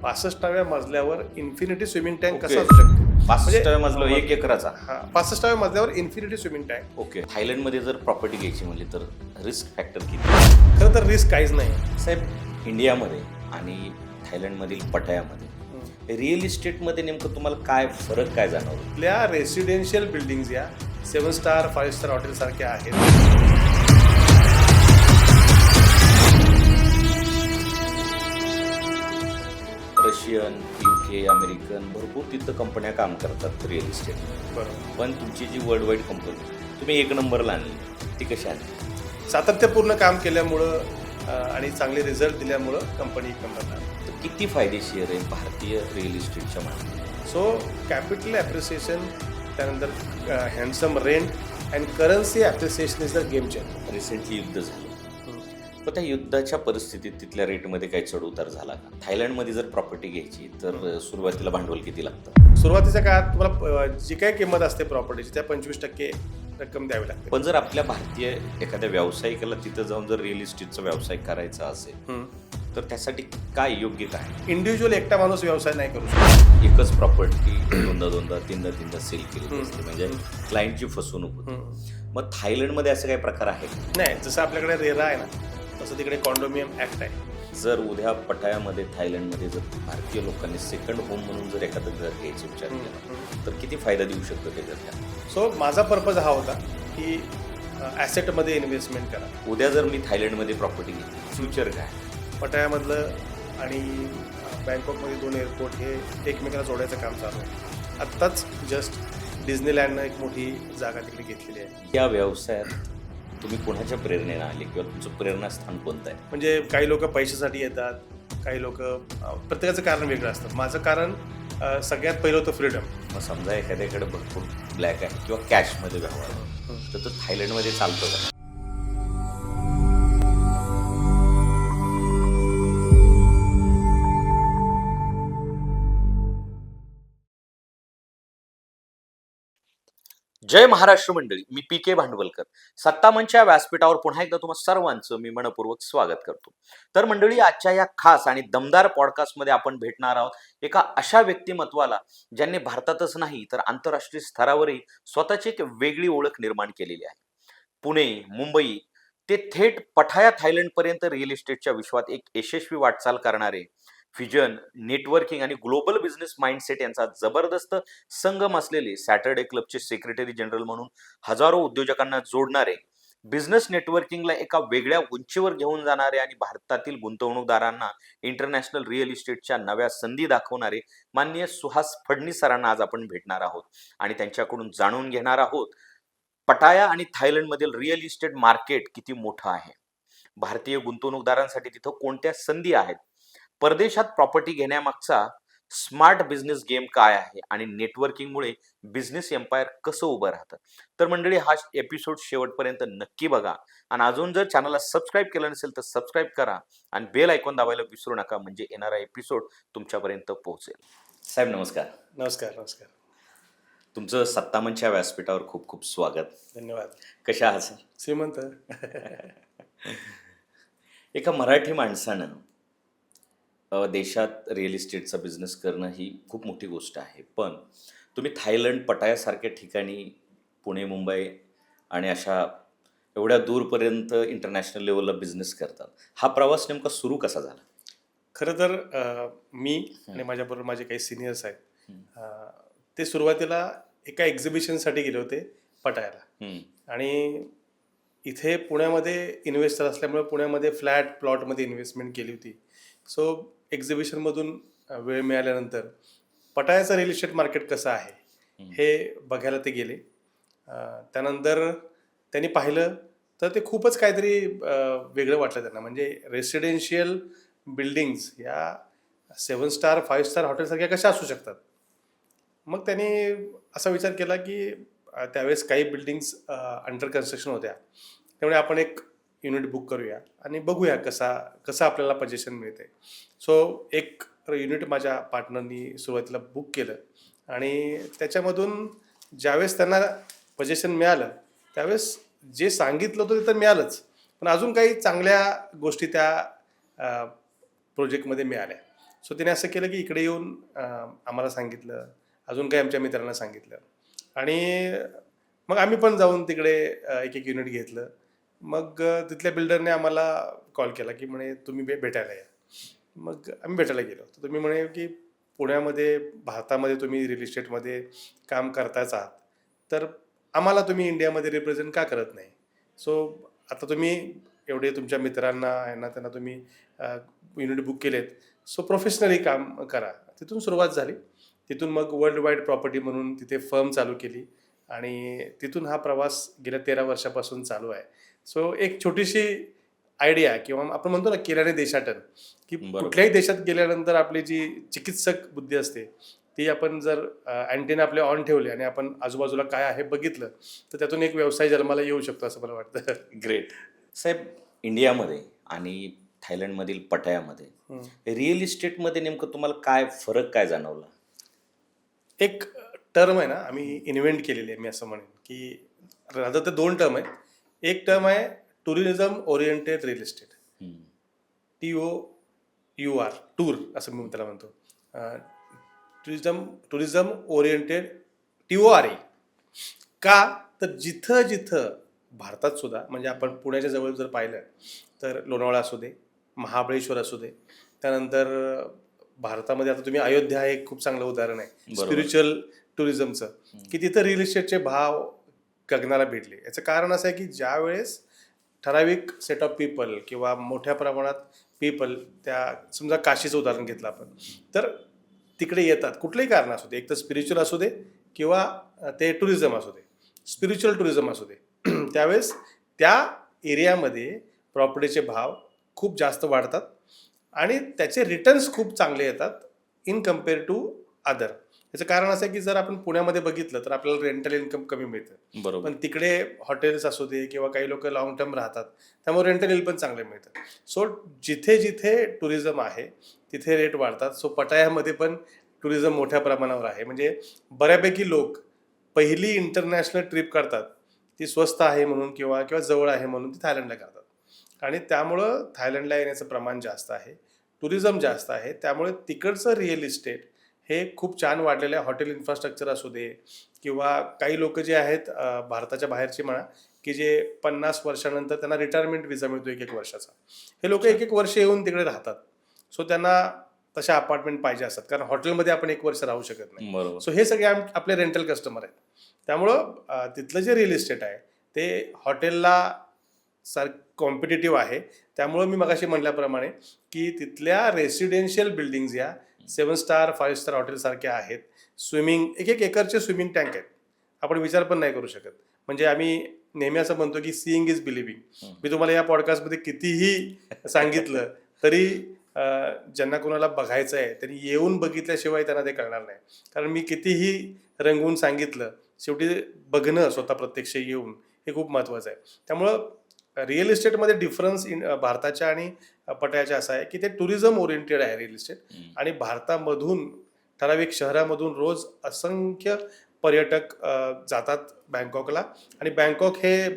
65व्या मजल्यावर infinity swimming tank okay. कसा असू शकतो? 65व्या मजल्यावर 1 एकराचा. हा 65व्या मजल्यावर इन्फिनिटी स्विमिंग टँक. ओके. थायलंडमध्ये जर प्रॉपर्टी घ्यायची म्हणली तर रिस्क फॅक्टर किती? खरं तर रिस्क काहीच नाही. साहेब, इंडियामध्ये आणि थायलंडमधील पटायामध्ये रिअल इस्टेटमध्ये नेमकं तुम्हाला काय फरक काय जाणवतो? आपल्या रेसिडेन्शियल बिल्डिंग्स या 7 स्टार 5 स्टार हॉटेल सारख्या आहेत. रशियन, UK, अमेरिकन भरपूर तिथं कंपन्या काम करतात रिअल इस्टेट. बरोबर. पण तुमची जी वर्ल्ड वाईड कंपनी तुम्ही 1 नंबरला आणली, ती कशी आली? सातत्यपूर्ण काम केल्यामुळं आणि चांगले रिझल्ट दिल्यामुळं कंपनी कंपनी तर किती फायदेशीर आहे भारतीय रिअल इस्टेटच्या मार्केट? सो कॅपिटल ॲप्रिसिएशन, त्यानंतर handsome rent and currency appreciation is the game changer. Recently युद्ध झालं, पण त्या युद्धाच्या परिस्थितीत तिथल्या रेटमध्ये काही चढ उतार झाला का? थायलंडमध्ये जर प्रॉपर्टी घ्यायची तर सुरुवातीला भांडवल किती लागतं? सुरुवातीच्या काळात तुम्हाला जी काही किंमत असते प्रॉपर्टीची त्या 25% रक्कम द्यावी लागते. पण जर आपल्या भारतीय एखाद्या व्यावसायिकाला तिथं जाऊन जर रिअल इस्टेटचा व्यवसाय करायचा असेल तर त्यासाठी काय योग्य काय? इंडिव्हिज्युअल एकटा माणूस व्यवसाय नाही करू शकतो. एकच प्रॉपर्टी तीनदा सेल केली असते, म्हणजे क्लायंटची फसवणूक होते. मग थायलंडमध्ये असं काही प्रकार आहे? नाही, जसं आपल्याकडे रेरा आहे ना तसं तिकडे कॉन्डोमिनियम ॲक्ट आहे. जर उद्या पटायामध्ये थायलंडमध्ये जर भारतीय लोकांनी सेकंड होम म्हणून जर एखादं घर घ्यायचा विचार केला तर किती फायदा देऊ शकतो ते घर? सो माझा पर्पज हा होता की ॲसेटमध्ये इन्व्हेस्टमेंट करा. उद्या जर मी थायलंडमध्ये प्रॉपर्टी घेतली, फ्युचर काय? पटायामधलं आणि बँकॉकमध्ये 2 एअरपोर्ट हे एकमेकांना जोडायचं काम चालू आहे. आत्ताच जस्ट डिझनीलँडनं एक मोठी जागा तिकडे घेतलेली आहे. या व्यवसायात तुम्ही कोणाच्या प्रेरणेनं आले किंवा तुमचं प्रेरणास्थान कोणतं आहे? म्हणजे काही लोक पैशासाठी येतात, काही लोक प्रत्येकाचं कारण वेगळं असतं. माझं कारण सगळ्यात पहिलं होतं फ्रीडम. मग समजा एखाद्याकडे भरपूर ब्लॅक आहे किंवा कॅशमध्ये व्यवहार तर तो थायलंडमध्ये चालतो का? जय महाराष्ट्र मंडळी, मी PK भांडवलकर. सत्तामंचच्या व्यासपीठावर पुन्हा एकदा तुम्हा सर्वांचं मी मनपूर्वक स्वागत करतो. तर मंडळी, आजच्या या खास आणि दमदार पॉडकास्टमध्ये आपण भेटणार आहोत एका अशा व्यक्तिमत्वाला ज्यांनी भारतातच नाही तर आंतरराष्ट्रीय स्तरावरही स्वतःची एक वेगळी ओळख निर्माण केलेली आहे. पुणे, मुंबई ते थेट पठाया थायलंडपर्यंत रिअल इस्टेटच्या विश्वात एक यशस्वी वाटचाल करणारे, व्हिजन, नेटवर्किंग आणि ग्लोबल बिझनेस माइंडसेट यांचा जबरदस्त संगम असलेले, सॅटर्डे क्लबचे सेक्रेटरी जनरल म्हणून हजारो उद्योजकांना जोडणारे, बिझनेस नेटवर्किंगला एका वेगळ्या उंचीवर घेऊन जाणारे आणि भारतातील गुंतवणूकदारांना इंटरनॅशनल रिअल इस्टेटच्या नव्या संधी दाखवणारे माननीय सुहास फडणीस सरांना आज आपण भेटणार आहोत आणि त्यांच्याकडून जाणून घेणार आहोत पटाया आणि थायलंडमधील रिअल इस्टेट मार्केट किती मोठं आहे, भारतीय गुंतवणूकदारांसाठी तिथं कोणत्या संधी आहेत, परदेशात प्रॉपर्टी घेण्यामागचा स्मार्ट बिझनेस गेम काय आहे आणि नेटवर्किंगमुळे बिझनेस एम्पायर कसं उभं राहतं. तर मंडळी, हा एपिसोड शेवटपर्यंत नक्की बघा आणि अजून जर चॅनलला सबस्क्राईब केलं नसेल तर सबस्क्राईब करा आणि बेल आयकॉन दाबायला विसरू नका, म्हणजे येणारा एपिसोड तुमच्यापर्यंत पोहोचेल. साहेब नमस्कार. नमस्कार. नमस्कार. तुमचं सत्तामंचच्या व्यासपीठावर खूप खूप स्वागत. धन्यवाद. कशा आहात सर? श्रीमंत. एका मराठी माणसानं देशात रिअल इस्टेटचा बिझनेस करणं ही खूप मोठी गोष्ट आहे, पण तुम्ही थायलंड, पटायासारख्या ठिकाणी पुणे, मुंबई आणि अशा एवढ्या दूरपर्यंत इंटरनॅशनल लेवलला बिझनेस करतात. हा प्रवास नेमका सुरू कसा झाला? खरं तर मी आणि माझ्याबरोबर माझे काही सिनियर्स आहेत, ते सुरुवातीला एका एक्झिबिशनसाठी गेले होते पटायाला. आणि इथे पुण्यामध्ये इन्व्हेस्टर असल्यामुळे पुण्यामध्ये फ्लॅट प्लॉटमध्ये इन्व्हेस्टमेंट केली होती. सो एक्झिबिशनमधून वेळ मिळाल्यानंतर पटायाचं रिअल इस्टेट मार्केट कसं आहे हे बघायला ते गेले. त्यानंतर त्यांनी पाहिलं तर ते खूपच काहीतरी वेगळं वाटलं त्यांना. म्हणजे रेसिडेन्शियल बिल्डिंग्स या 7 स्टार 5 स्टार हॉटेलसारख्या कशा असू शकतात. मग त्यांनी असा विचार केला की त्यावेळेस काही बिल्डिंग्स अंडर कन्स्ट्रक्शन होत्या, त्यामुळे आपण एक युनिट बुक करूया आणि बघूया कसं आपल्याला पोझिशन मिळते. सो एक युनिट माझ्या पार्टनरनी सुरुवातीला बुक केलं आणि त्याच्यामधून ज्यावेळेस त्यांना पोझिशन मिळालं त्यावेळेस जे सांगितलं होतं ते तर मिळालंच, पण अजून काही चांगल्या गोष्टी त्या प्रोजेक्टमध्ये मिळाल्या. सो त्याने असं केलं की इकडे येऊन आम्हाला सांगितलं, अजून काही आमच्या मित्रांना सांगितलं आणि मग आम्ही पण जाऊन तिकडे एक एक युनिट घेतलं. मग तिथल्या बिल्डरने आम्हाला कॉल केला की म्हणे तुम्ही भेटायला या. मग आम्ही भेटायला गेलो. तर तुम्ही म्हणे की पुण्यामध्ये, भारतामध्ये तुम्ही रिअल इस्टेटमध्ये काम करताच आहात, तर आम्हाला तुम्ही इंडियामध्ये रिप्रेझेंट का करत नाही? सो आता तुम्ही एवढे तुमच्या मित्रांना त्यांना तुम्ही युनिट बुक केलेत, सो प्रोफेशनली काम करा. तिथून सुरुवात झाली. तिथून मग वर्ल्ड वाईड प्रॉपर्टी म्हणून तिथे फर्म चालू केली आणि तिथून हा प्रवास गेल्या 13 वर्षापासून चालू आहे. सो एक छोटीशी आयडिया किंवा आपण म्हणतो ना केल्याने देशाटन, की बरोबर. कुठल्याही देशात गेल्यानंतर आपली जी चिकित्सक बुद्धी असते ती आपण जर अँटेना आपले ऑन ठेवले आणि आपण आजूबाजूला काय आहे बघितलं, तर त्यातून एक व्यवसाय जन्माला येऊ शकतो असं मला वाटतं. ग्रेट. साहेब, इंडियामध्ये आणि थायलंडमधील पटायामध्ये रिअल इस्टेटमध्ये नेमकं तुम्हाला काय फरक काय जाणवला? एक टर्म आहे ना, आम्ही इन्व्हेंट केलेली आहे, मी असं म्हणेन की रादर ते 2 टर्म आहेत. एक टर्म आहे tourism oriented real estate, TOUR, tour असं मी त्याला म्हणतो. Tourism oriented TORE. का? तर जिथं जिथं भारतात सुद्धा, म्हणजे आपण पुण्याच्या जवळ जर पाहिलं तर लोणावळा असू दे, महाबळेश्वर असू दे, त्यानंतर भारतामध्ये आता तुम्ही अयोध्या हे एक खूप चांगलं उदाहरण आहे बरोबर. स्पिरिच्युअल टुरिझमचं, की तिथं रिअल इस्टेटचे भाव गगनाला भिडले. याचं कारण असं आहे की ज्या वेळेस ठराविक सेट ऑफ पीपल किंवा मोठ्या प्रमाणात पीपल, त्या समजा काशीचं उदाहरण घेतलं आपण, तर तिकडे येतात कुठलंही कारण असू दे, एक तर स्पिरिच्युअल असू दे किंवा ते टुरिझम असू दे, स्पिरिच्युअल टुरिझम असू दे, त्यावेळेस त्या एरियामध्ये प्रॉपर्टीचे भाव खूप जास्त वाढतात आणि त्याचे रिटर्न्स खूप चांगले येतात इन कम्पेअर टू अदर. याचं कारण असं आहे की जर आपण पुण्यामध्ये बघितलं तर आपल्याला रेंटल इन्कम कमी मिळतं, बरोबर. पण तिकडे हॉटेल्स असू दे किंवा काही लोक लॉंग टर्म राहतात, त्यामुळे रेंटल इन्कम पण चांगले मिळतं. सो जिथे जिथे टुरिझम आहे तिथे रेट वाढतात. सो पटायामध्ये पण टुरिझम मोठ्या प्रमाणावर आहे. म्हणजे बऱ्यापैकी लोक पहिली इंटरनॅशनल ट्रिप करतात ती स्वस्त आहे म्हणून किंवा किंवा जवळ आहे म्हणून ती थायलंडला करतात आणि त्यामुळं थायलंडला येण्याचं प्रमाण जास्त आहे, टुरिझम जास्त आहे. त्यामुळे तिकडचं रिअल इस्टेट हे खूप छान वाढलेलं आहे. हॉटेल इन्फ्रास्ट्रक्चर असू दे किंवा काही लोक जे आहेत भारताच्या बाहेरचे म्हणा, की जे 50 वर्षानंतर त्यांना रिटायरमेंट विजा मिळतो 1-1 वर्षाचा, हे लोक 1-1 वर्ष येऊन तिकडे राहतात. सो त्यांना तशा अपार्टमेंट पाहिजे असतात, कारण हॉटेलमध्ये आपण 1 वर्ष राहू शकत नाही. बरोबर. सो हे सगळे आपले रेंटल कस्टमर आहेत. त्यामुळं तिथलं जे रिअल इस्टेट आहे ते हॉटेलला कॉम्पिटिटिव्ह आहे. त्यामुळं मी मगाशी म्हटल्याप्रमाणे की तिथल्या रेसिडेन्शियल बिल्डिंग्स या 7 स्टार 5 स्टार हॉटेलसारख्या आहेत. स्विमिंग 1-1 एकरचे स्विमिंग टँक आहेत. आपण विचार पण नाही करू शकत. म्हणजे आम्ही नेहमी असं म्हणतो की सीइंग इज बिलिव्हिंग. मी तुम्हाला या पॉडकास्टमध्ये कितीही सांगितलं तरी ज्यांना कोणाला बघायचं आहे त्यांनी येऊन बघितल्याशिवाय त्यांना ते कळणार नाही. कारण मी कितीही रंगवून सांगितलं, शेवटी बघणं स्वतः प्रत्यक्ष येऊन हे खूप महत्त्वाचं आहे. त्यामुळं रिअल इस्टेटमध्ये डिफरन्स भारताच्या आणि पटायाच्या असा आहे की ते टुरिझम ओरिएंटेड आहे रिअल इस्टेट, आणि भारतामधून ठराविक शहरामधून रोज असंख्य पर्यटक जातात बँकॉकला, आणि बँकॉक हे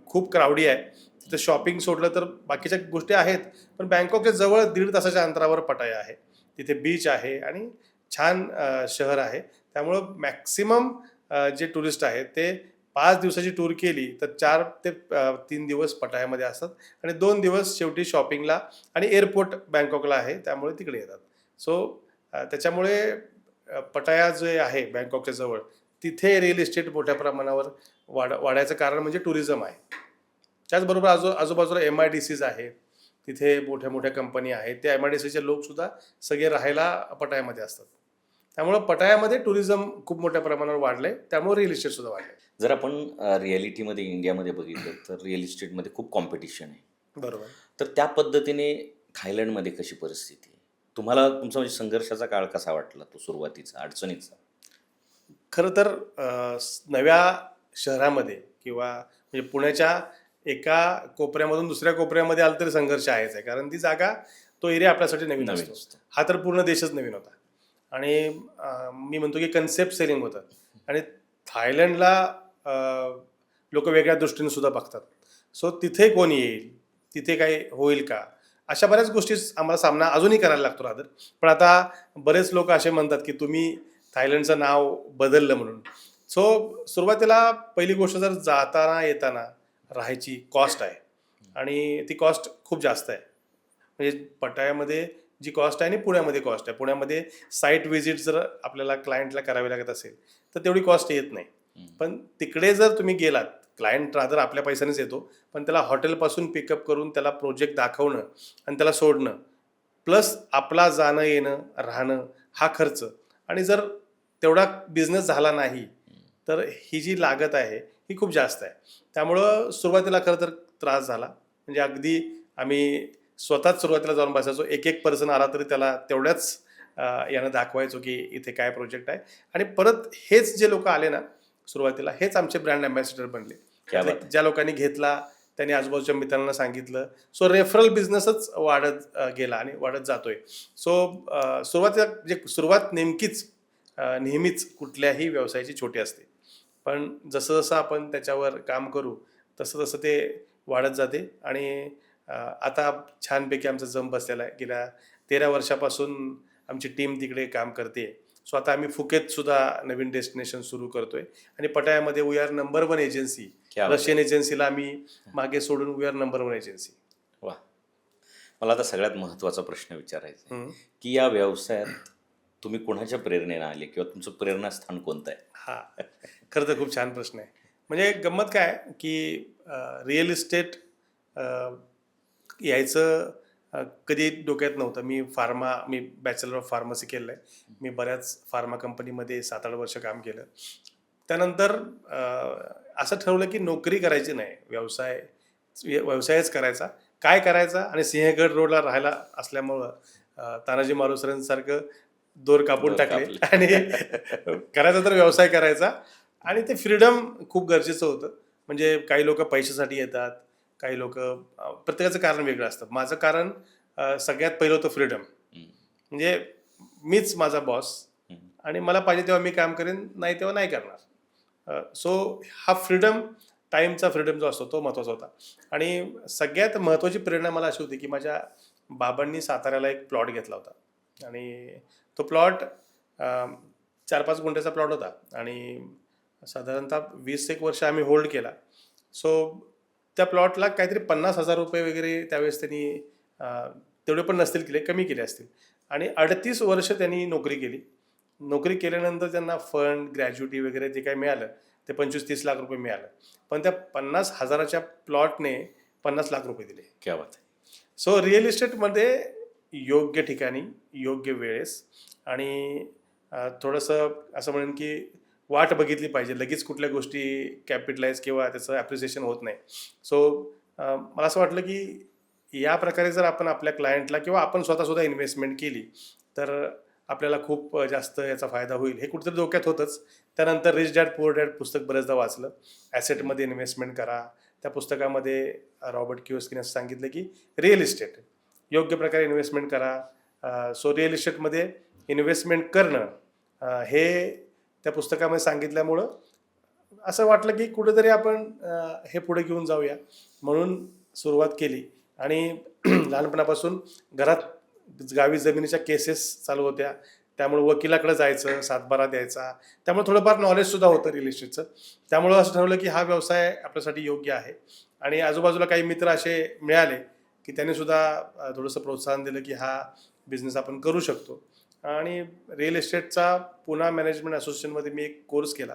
खूप क्राऊडी आहे. तिथं शॉपिंग सोडलं तर बाकीच्या गोष्टी आहेत, पण बँकॉकच्या जवळ 1.5 तासाच्या अंतरावर पटाया आहे. तिथे बीच आहे आणि छान शहर आहे. त्यामुळं मॅक्सिमम जे टुरिस्ट आहेत ते 5 दिवसाची टूर केली तर 4 ते 3 दिवस पटायामध्ये असतात आणि 2 दिवस शेवटी शॉपिंगला, आणि एअरपोर्ट बँकॉकला आहे त्यामुळे तिकडे येतात. सो त्याच्यामुळे पटाया जे आहे बँकॉकच्या जवळ, तिथे रिअल इस्टेट मोठ्या प्रमाणावर वाढायचं कारण म्हणजे टुरिझम आहे. त्याचबरोबर आजूबाजूला MIDCs आहेत, तिथे मोठ्या मोठ्या कंपनी आहेत. त्या MIDCचे लोकसुद्धा सगळे राहायला पटायामध्ये असतात. त्यामुळं पटायामध्ये टुरिझम खूप मोठ्या प्रमाणावर वाढलंय, त्यामुळे रिअल इस्टेट सुद्धा वाढलंय. जर आपण रिॲलिटीमध्ये इंडियामध्ये बघितलं तर रिअल इस्टेटमध्ये खूप कॉम्पिटिशन आहे. बरोबर. तर त्या पद्धतीने थायलंडमध्ये कशी परिस्थिती आहे? तुम्हाला तुमचा म्हणजे संघर्षाचा काळ कसा वाटला, तो सुरुवातीचा अडचणीचा? खरं तर नव्या शहरामध्ये किंवा म्हणजे पुण्याच्या एका कोपऱ्यामधून दुसऱ्या कोपऱ्यामध्ये आलं तरी संघर्ष आहेच आहे, कारण ती जागा, तो एरिया आपल्यासाठी नवीन असतो. हा तर पूर्ण देशच नवीन होता, आणि मी म्हणतो की कन्सेप्ट सेलिंग होतं, आणि थायलंडला लोक वेगळ्या दृष्टीने सुद्धा बघतात. सो तिथे कोण येईल, तिथे काही होईल का, अशा बऱ्याच गोष्टी आम्हाला सामना अजूनही करायला लागतो रादर. पण आता बरेच लोक असे म्हणतात की तुम्ही थायलंडचं नाव बदललं म्हणून. सो सुरुवातीला पहिली गोष्ट, जर जाताना येताना राहायची कॉस्ट आहे आणि ती कॉस्ट खूप जास्त आहे. म्हणजे पटायामध्ये जी कॉस्ट आहे आणि पुण्यामध्ये कॉस्ट आहे. पुण्यामध्ये साईट व्हिजिट जर आपल्याला क्लायंटला करावी लागत असेल तर तेवढी कॉस्ट येत नाही. पण तिकडे जर तुम्ही गेलात, क्लायंट रादर आपल्या पैशानेच येतो, पण त्याला हॉटेलपासून पिकअप करून त्याला प्रोजेक्ट दाखवणं आणि त्याला सोडणं, प्लस आपला जाणं येणं राहणं हा खर्च, आणि जर तेवढा बिझनेस झाला नाही तर ही जी लागत आहे ही खूप जास्त आहे. त्यामुळं सुरुवातीला खरं तर त्रास झाला. म्हणजे अगदी आम्ही स्वतःच सुरुवातीला जाऊन बसायचो, एक एक पर्सन आला तरी त्याला तेवढ्याच यानं दाखवायचो की इथे काय प्रोजेक्ट आहे. आणि परत हेच जे लोक आले ना सुरुवातीला, हेच आमचे ब्रँड अँबॅसिडर बनले. क्या त्यातले बात आहे. ज्या लोकांनी घेतला त्यांनी आजूबाजूच्या मित्रांना सांगितलं. सो रेफरल बिझनेसच वाढत गेला आणि वाढत जातोय. सो सुरुवातीला म्हणजे सुरुवात नेहमीच कुठल्याही व्यवसायाची छोटी असते. पण जसं जसं आपण त्याच्यावर काम करू तसं तसं ते वाढत जाते. आणि आता छानपैकी आमचा जम बसलेला आहे. गेल्या 13 वर्षापासून आमची टीम तिकडे काम करते. सो आता आम्ही फुकेत सुद्धा नवीन डेस्टिनेशन सुरू करतोय. आणि पटायामध्ये वी आर नंबर 1 एजन्सी. क्या बात आहे. रशियन एजन्सीला आम्ही मागे सोडून वी आर नंबर 1 एजन्सी. वा. मला आता सगळ्यात महत्त्वाचा प्रश्न विचारायचा आहे की या व्यवसायात तुम्ही कोणाच्या प्रेरणेने आले किंवा तुमचं प्रेरणास्थान कोणतं आहे? हा, खरं तर खूप छान प्रश्न आहे. म्हणजे गंमत काय आहे की रिअल इस्टेट यायचं कधी डोक्यात नव्हतं. मी बॅचलर ऑफ फार्मसी केलं आहे. मी बऱ्याच फार्मा कंपनीमध्ये 7-8 वर्ष काम केलं. त्यानंतर असं ठरवलं की नोकरी करायची नाही, व्यवसायच करायचा. काय करायचा, आणि सिंहगड रोडला राहायला असल्यामुळं तानाजी मालुसरेंसारखं दोर कापून दोर टाकले कापले. आणि करायचा तर व्यवसाय करायचा. आणि ते फ्रीडम खूप गरजेचं होतं. म्हणजे काही लोक पैशासाठी येतात, काही लोक प्रत्येकाचं कारण वेगळं असतं. माझं कारण सगळ्यात पहिलं होतं फ्रीडम. म्हणजे मीच माझा बॉस, आणि मला पाहिजे तेव्हा मी काम करेन, नाही तेव्हा नाही करणार. सो हा फ्रीडम, टाईमचा फ्रीडम जो असतो तो महत्त्वाचा होता. आणि सगळ्यात महत्त्वाची प्रेरणा मला अशी होती की माझ्या बाबांनी साताऱ्याला एक प्लॉट घेतला होता. आणि तो प्लॉट 4-5 गुंठ्याचा प्लॉट होता. आणि साधारणतः 20-1 वर्ष आम्ही होल्ड केला. सो त्या प्लॉटला काहीतरी 50,000 रुपये वगैरे त्यावेळेस त्यांनी तेवढे पण नसतील केले, कमी केले असतील. आणि 38 वर्ष त्यांनी नोकरी केली. नोकरी केल्यानंतर त्यांना फंड, ग्रॅज्युटी वगैरे जे काही मिळालं ते 25-30 लाख रुपये मिळालं. पण त्या 50,000च्या प्लॉटने 50 लाख रुपये दिले. क्या बात आहे. सो रिअल इस्टेटमध्ये योग्य ठिकाणी, योग्य वेळेस, आणि थोडंसं असं म्हणेन की वाट बघितली पाहिजे. लगेच कुठल्या गोष्टी कॅपिटलाइज किंवा त्याचं ॲप्रिसिएशन होत नाही. सो मला असं वाटलं की या प्रकारे जर आपण आपल्या क्लायंटला किंवा आपण स्वतःसुद्धा इन्व्हेस्टमेंट केली तर आपल्याला खूप जास्त याचा फायदा होईल, हे कुठेतरी डोक्यात होतंच. त्यानंतर रिच डॅड पुअर डॅड पुस्तक बरेचदा वाचलं. ॲसेटमध्ये इन्व्हेस्टमेंट करा. त्या पुस्तकामध्ये रॉबर्ट किओस्कीने असं सांगितलं की रिअल इस्टेट योग्य प्रकारे इन्व्हेस्टमेंट करा. सो रिअल इस्टेटमध्ये इन्व्हेस्टमेंट करणं हे त्या पुस्तकामध्ये सांगितल्यामुळं असं वाटलं की कुठेतरी आपण हे पुढे घेऊन जाऊया, म्हणून सुरुवात केली. आणि लहानपणापासून घरात गावी जमिनीच्या केसेस चालू होत्या, त्यामुळे वकिलाकडे जायचं, सातबारा द्यायचा. त्यामुळे थोडंफार नॉलेजसुद्धा होतं रिअल इस्टेटचं. त्यामुळं असं ठरवलं की हा व्यवसाय आपल्यासाठी योग्य आहे. आणि आजूबाजूला काही मित्र असे मिळाले की त्यांनीसुद्धा थोडंसं प्रोत्साहन दिलं की हा बिझनेस आपण करू शकतो. आणि रिअल इस्टेटचा पुणा मॅनेजमेंट असोसिएशनमध्ये मी एक कोर्स केला.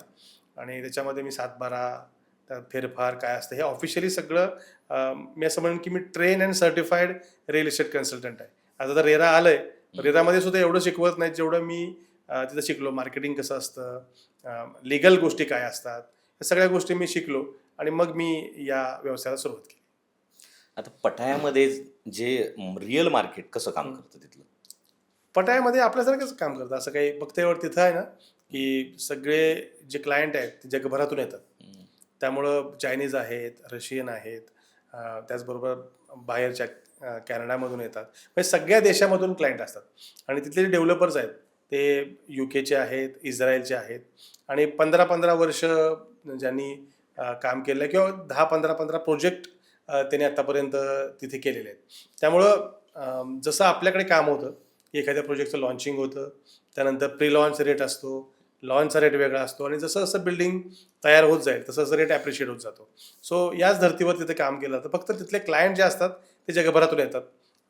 आणि त्याच्यामध्ये मी सातबारा, त्यात फेरफार काय असतं हे ऑफिशियली सगळं मी असं म्हणेन की मी trained and certified real estate consultant आहे. आता तर रेरा आलं आहे. रेरामध्ये सुद्धा एवढं शिकवत नाहीत जेवढं मी तिथं शिकलो. मार्केटिंग कसं असतं, लिगल गोष्टी काय असतात, या सगळ्या गोष्टी मी शिकलो. आणि मग मी या व्यवसायाला सुरुवात केली. आता पटायामध्ये जे रिअल मार्केट कसं काम करतं तिथलं? पटायामध्ये आपल्यासारखंच काम करतं. असं काही फक्त एवढं तिथं आहे ना की सगळे जे क्लायंट आहेत ते जगभरातून येतात. त्यामुळं चायनीज आहेत, रशियन आहेत, त्याचबरोबर बाहेरच्या कॅनडामधून येतात. म्हणजे सगळ्या देशामधून क्लायंट असतात. आणि तिथले जे डेव्हलपर्स आहेत ते युकेचे आहेत, इस्रायलचे आहेत. आणि 15-15 वर्ष ज्यांनी काम केलं किंवा 10-15 प्रोजेक्ट त्यांनी आत्तापर्यंत तिथे केलेले आहेत. त्यामुळं जसं आपल्याकडे काम होतं की एखाद्या प्रोजेक्टचं लॉन्चिंग होतं, त्यानंतर प्री लॉन्च रेट असतो, लॉन्चचा रेट वेगळा असतो आणि जसं जसं बिल्डिंग तयार होत जाईल तसं जसं रेट ॲप्रिशिएट होत जातो. सो याच धर्तीवर तिथे काम केलं जातं. फक्त तिथले क्लायंट जे असतात ते जगभरातून येतात.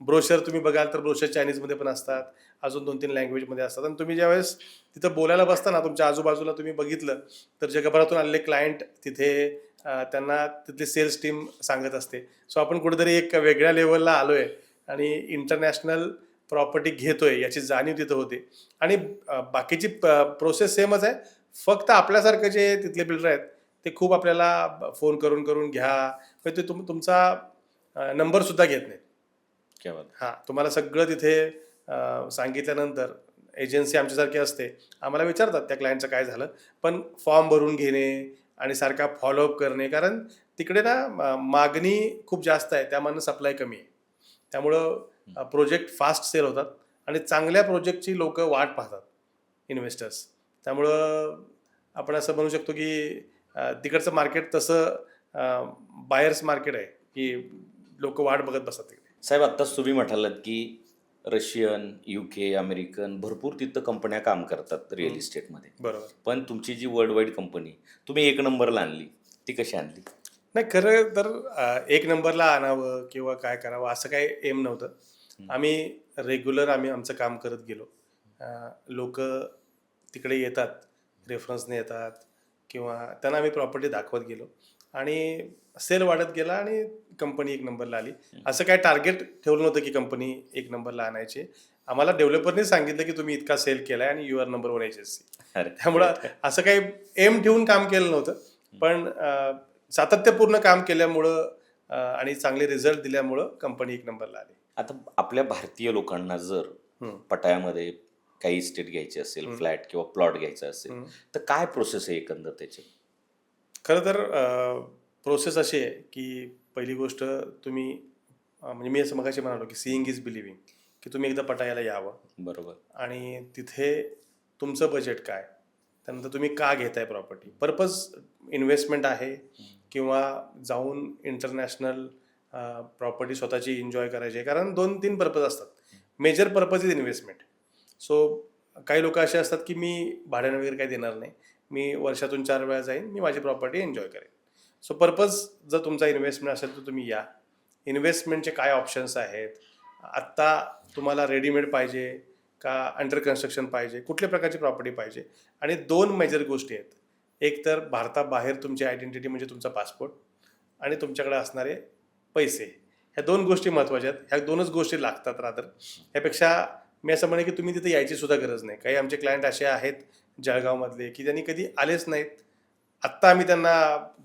ब्रोशर तुम्ही बघाल तर ब्रोशर चायनीजमध्ये पण असतात, अजून 2-3 लँग्वेजमध्ये असतात आणि तुम्ही ज्यावेळेस तिथं बोलायला बसता ना, तुमच्या आजूबाजूला तुम्ही बघितलं तर जगभरातून आलेले क्लायंट तिथे त्यांना तिथली सेल्स टीम सांगत असते. सो आपण कुठेतरी एक वेगळ्या लेवलला आलोय आणि इंटरनॅशनल प्रॉपर्टी घेतोय याची जाणीव तिथं होते. आणि बाकीची प्रोसेस सेमच आहे. फक्त आपल्यासारखे जे तिथले बिल्डर आहेत ते खूप आपल्याला फोन करून करून घ्या, म्हणजे ते तुमचा नंबरसुद्धा घेत नाहीत. क्या बात. हां, तुम्हाला सगळं तिथे सांगितल्यानंतर एजन्सी आमच्यासारखी असते. आम्हाला विचारतात त्या क्लायंटचं काय झालं, पण फॉर्म भरून घेणे आणि सारखा फॉलोअप करणे, कारण तिकडे ना मागणी खूप जास्त आहे, त्यामानानं सप्लाय कमी आहे. त्यामुळं प्रोजेक्ट फास्ट सेल होतात आणि चांगल्या प्रोजेक्टची लोकं वाट पाहतात, इन्व्हेस्टर्स. त्यामुळं आपण असं म्हणू शकतो की तिकडचं मार्केट तसं बायर्स मार्केट आहे, की लोकं वाट बघत बसतात तिकडे. साहेब, आत्ताच तुम्ही म्हणालात की रशियन, UK, अमेरिकन भरपूर तिथं कंपन्या काम करतात रिअल इस्टेटमध्ये. बरोबर. पण तुमची जी वर्ल्ड वाईड कंपनी तुम्ही एक नंबरला आणली, ती कशी आणली? नाही, खरं तर एक नंबरला आणावं किंवा काय करावं असं काही एम नव्हतं. आम्ही रेग्युलर आमचं काम करत गेलो. लोक तिकडे येतात, रेफरन्सने येतात किंवा त्यांना आम्ही प्रॉपर्टी दाखवत गेलो आणि सेल वाढत गेला आणि कंपनी एक नंबरला आली. असं काय टार्गेट ठेवलं नव्हतं की कंपनी एक नंबरला आणायची. आम्हाला डेव्हलपरने सांगितलं की तुम्ही इतका सेल केलाय आणि यू आर नंबर 1 एजन्सी. अरे, त्यामुळं असं काही एम ठेवून काम केलं नव्हतं. पण सातत्यपूर्ण काम केल्यामुळं आणि चांगले रिझल्ट दिल्यामुळं कंपनी एक नंबरला आली. आता आपल्या भारतीय लोकांना जर पटायामध्ये काही इस्टेट घ्यायची असेल, फ्लॅट किंवा प्लॉट घ्यायचा असेल, तर काय प्रोसेस आहे एकंदर त्याची? खरं तर प्रोसेस अशी आहे की पहिली गोष्ट तुम्ही म्हणजे मी असं मगाशी म्हणालो की सीइंग इज बिलिव्हिंग, की तुम्ही एकदा पटायाला यावं बरोबर. आणि तिथे तुमचं बजेट काय, त्यानंतर तुम्ही का घेताय प्रॉपर्टी, पर्पज इन्व्हेस्टमेंट आहे किंवा जाऊन इंटरनॅशनल प्रॉपर्टी स्वतःची एन्जॉय करायची आहे. कारण 2-3 पर्पज असतात. Major purpose is investment. So काही लोक असे असतात की मी भाड्याने वगैरे काही देणार नाही, मी वर्षातून 4 वेळा जाईन, मी माझी प्रॉपर्टी एन्जॉय करेन. सो पर्पज जर तुमचा इन्व्हेस्टमेंट असेल तर तुम्ही या. इन्व्हेस्टमेंटचे काय ऑप्शन्स आहेत, आत्ता तुम्हाला रेडीमेड पाहिजे का अंडर कन्स्ट्रक्शन पाहिजे, कुठल्या प्रकारची प्रॉपर्टी पाहिजे. आणि 2 मेजर गोष्टी आहेत. एक तर भारताबाहेर तुमची आयडेंटिटी म्हणजे तुमचा पासपोर्ट आणि तुमच्याकडे असणारे पैसे. ह्या 2 गोष्टी महत्त्वाच्या आहेत. ह्या 2च गोष्टी लागतात रादर. ह्यापेक्षा मी असं म्हणेन की तुम्ही तिथे यायची सुद्धा गरज नाही. काही आमचे क्लायंट असे आहेत जळगावमधले की त्यांनी कधी आलेच नाहीत. आत्ता आम्ही त्यांना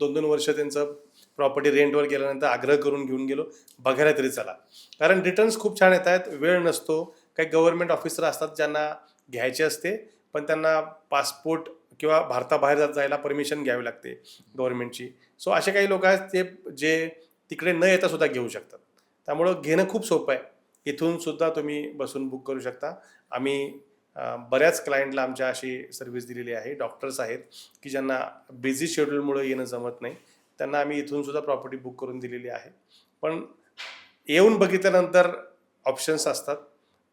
2-2 वर्ष त्यांचं प्रॉपर्टी रेंटवर गेल्यानंतर आग्रह करून घेऊन गेलो, बघायला तरी चला. कारण रिटर्न्स खूप छान येत आहेत, वेळ नसतो. काही गव्हर्नमेंट ऑफिसर असतात ज्यांना घ्यायचे असते, पण त्यांना पासपोर्ट किंवा भारताबाहेर जायला परमिशन घ्यावी लागते गव्हर्नमेंटची. सो असे काही लोक आहेत ते जे तिकडे न येता सुद्धा घेऊ शकतात. त्यामुळं घेणं खूप सोपं आहे. इथून सुद्धा तुम्ही बसून बुक करू शकता. आम्ही बऱ्याच क्लायंटला आमच्या अशी सर्व्हिस दिलेली आहे. डॉक्टर्स आहेत की ज्यांना बिझी शेड्यूलमुळे येणं जमत नाही, त्यांना आम्ही इथून सुद्धा प्रॉपर्टी बुक करून दिलेली आहे. पण येऊन बघितल्यानंतर ऑप्शन्स असतात.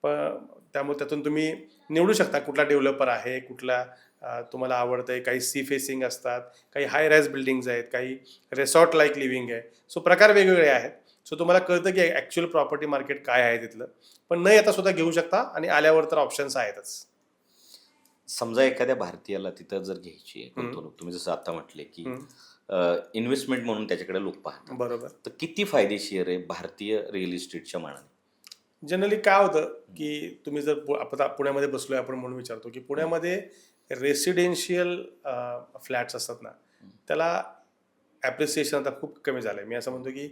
पण त्यामुळे त्यातून तुम्ही निवडू शकता कुठला डेव्हलपर आहे, कुठला तुम्हाला आवडतं आहे. काही सी फेसिंग असतात, काही हाय राईज बिल्डिंग्ज आहेत, काही रिसॉर्ट लाईक लिव्हिंग आहे. सो प्रकार वेगवेगळे आहेत. सो तुम्हाला कळतं की ॲक्च्युअल प्रॉपर्टी मार्केट काय आहे तिथलं. पण न येता सुद्धा घेऊ शकता आणि आल्यावर तर ऑप्शन्स आहेतच. समजा एखाद्या भारतीयाला तिथं जर घ्यायची आहे गुंतवणूक, तुम्ही जसं आता म्हटले की इन्व्हेस्टमेंट म्हणून त्याच्याकडे लोक पाहतात, बरोबर. तर किती फायदेशीर आहे भारतीय रिअल इस्टेटच्या मानाने? जनरली काय होतं की तुम्ही जर आता पुण्यामध्ये बसलोय आपण म्हणून विचारतो की पुण्यामध्ये रेसिडेन्शियल फ्लॅट्स असतात ना, त्याला ॲप्रिसिएशन आता खूप कमी झालं आहे. मी असं म्हणतो की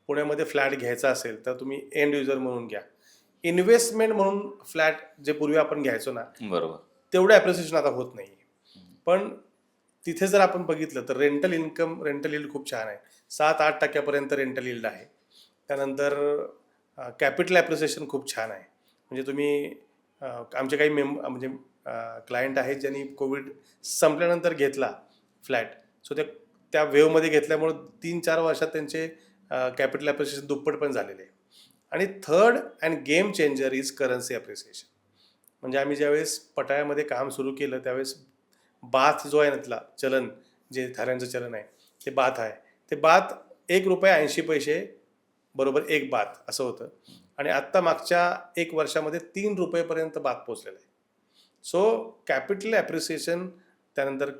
पुण्यामध्ये फ्लॅट घ्यायचा असेल तर तुम्ही एंड युजर म्हणून घ्या. इन्व्हेस्टमेंट म्हणून फ्लॅट जे पूर्वी आपण घ्यायचो ना, बरोबर. तेवढं ॲप्रिसिएशन आता होत नाही. पण तिथे जर आपण बघितलं तर रेंटल यील्ड खूप छान आहे. 7-8% रेंटल यील्ड आहे. त्यानंतर कॅपिटल ॲप्रिसिएशन खूप छान आहे. म्हणजे तुम्ही आमचे काही म्हणजे क्लायंट आहेत ज्यांनी कोविड संपल्यानंतर घेतला फ्लॅट. सो त्या वेव्हमध्ये घेतल्यामुळं 3-4 वर्षात त्यांचे कॅपिटल ॲप्रिसिएशन दुप्पट पण झालेले आहे. आणि third and game changer is currency appreciation. म्हणजे आम्ही ज्यावेळेस पटायामध्ये काम सुरू केलं त्यावेळेस बाथ जो आहे ना तिथला चलन, जे थायलंडचं चलन आहे ते बाथ आहे, ते बाथ ₹1.80 बरोबर एक बाथ असं होतं. आणि आत्ता मागच्या 1 वर्षामध्ये ₹3 बाथ पोचलेलं आहे. सो कॅपिटल ॲप्रिसिएशन, त्यानंतर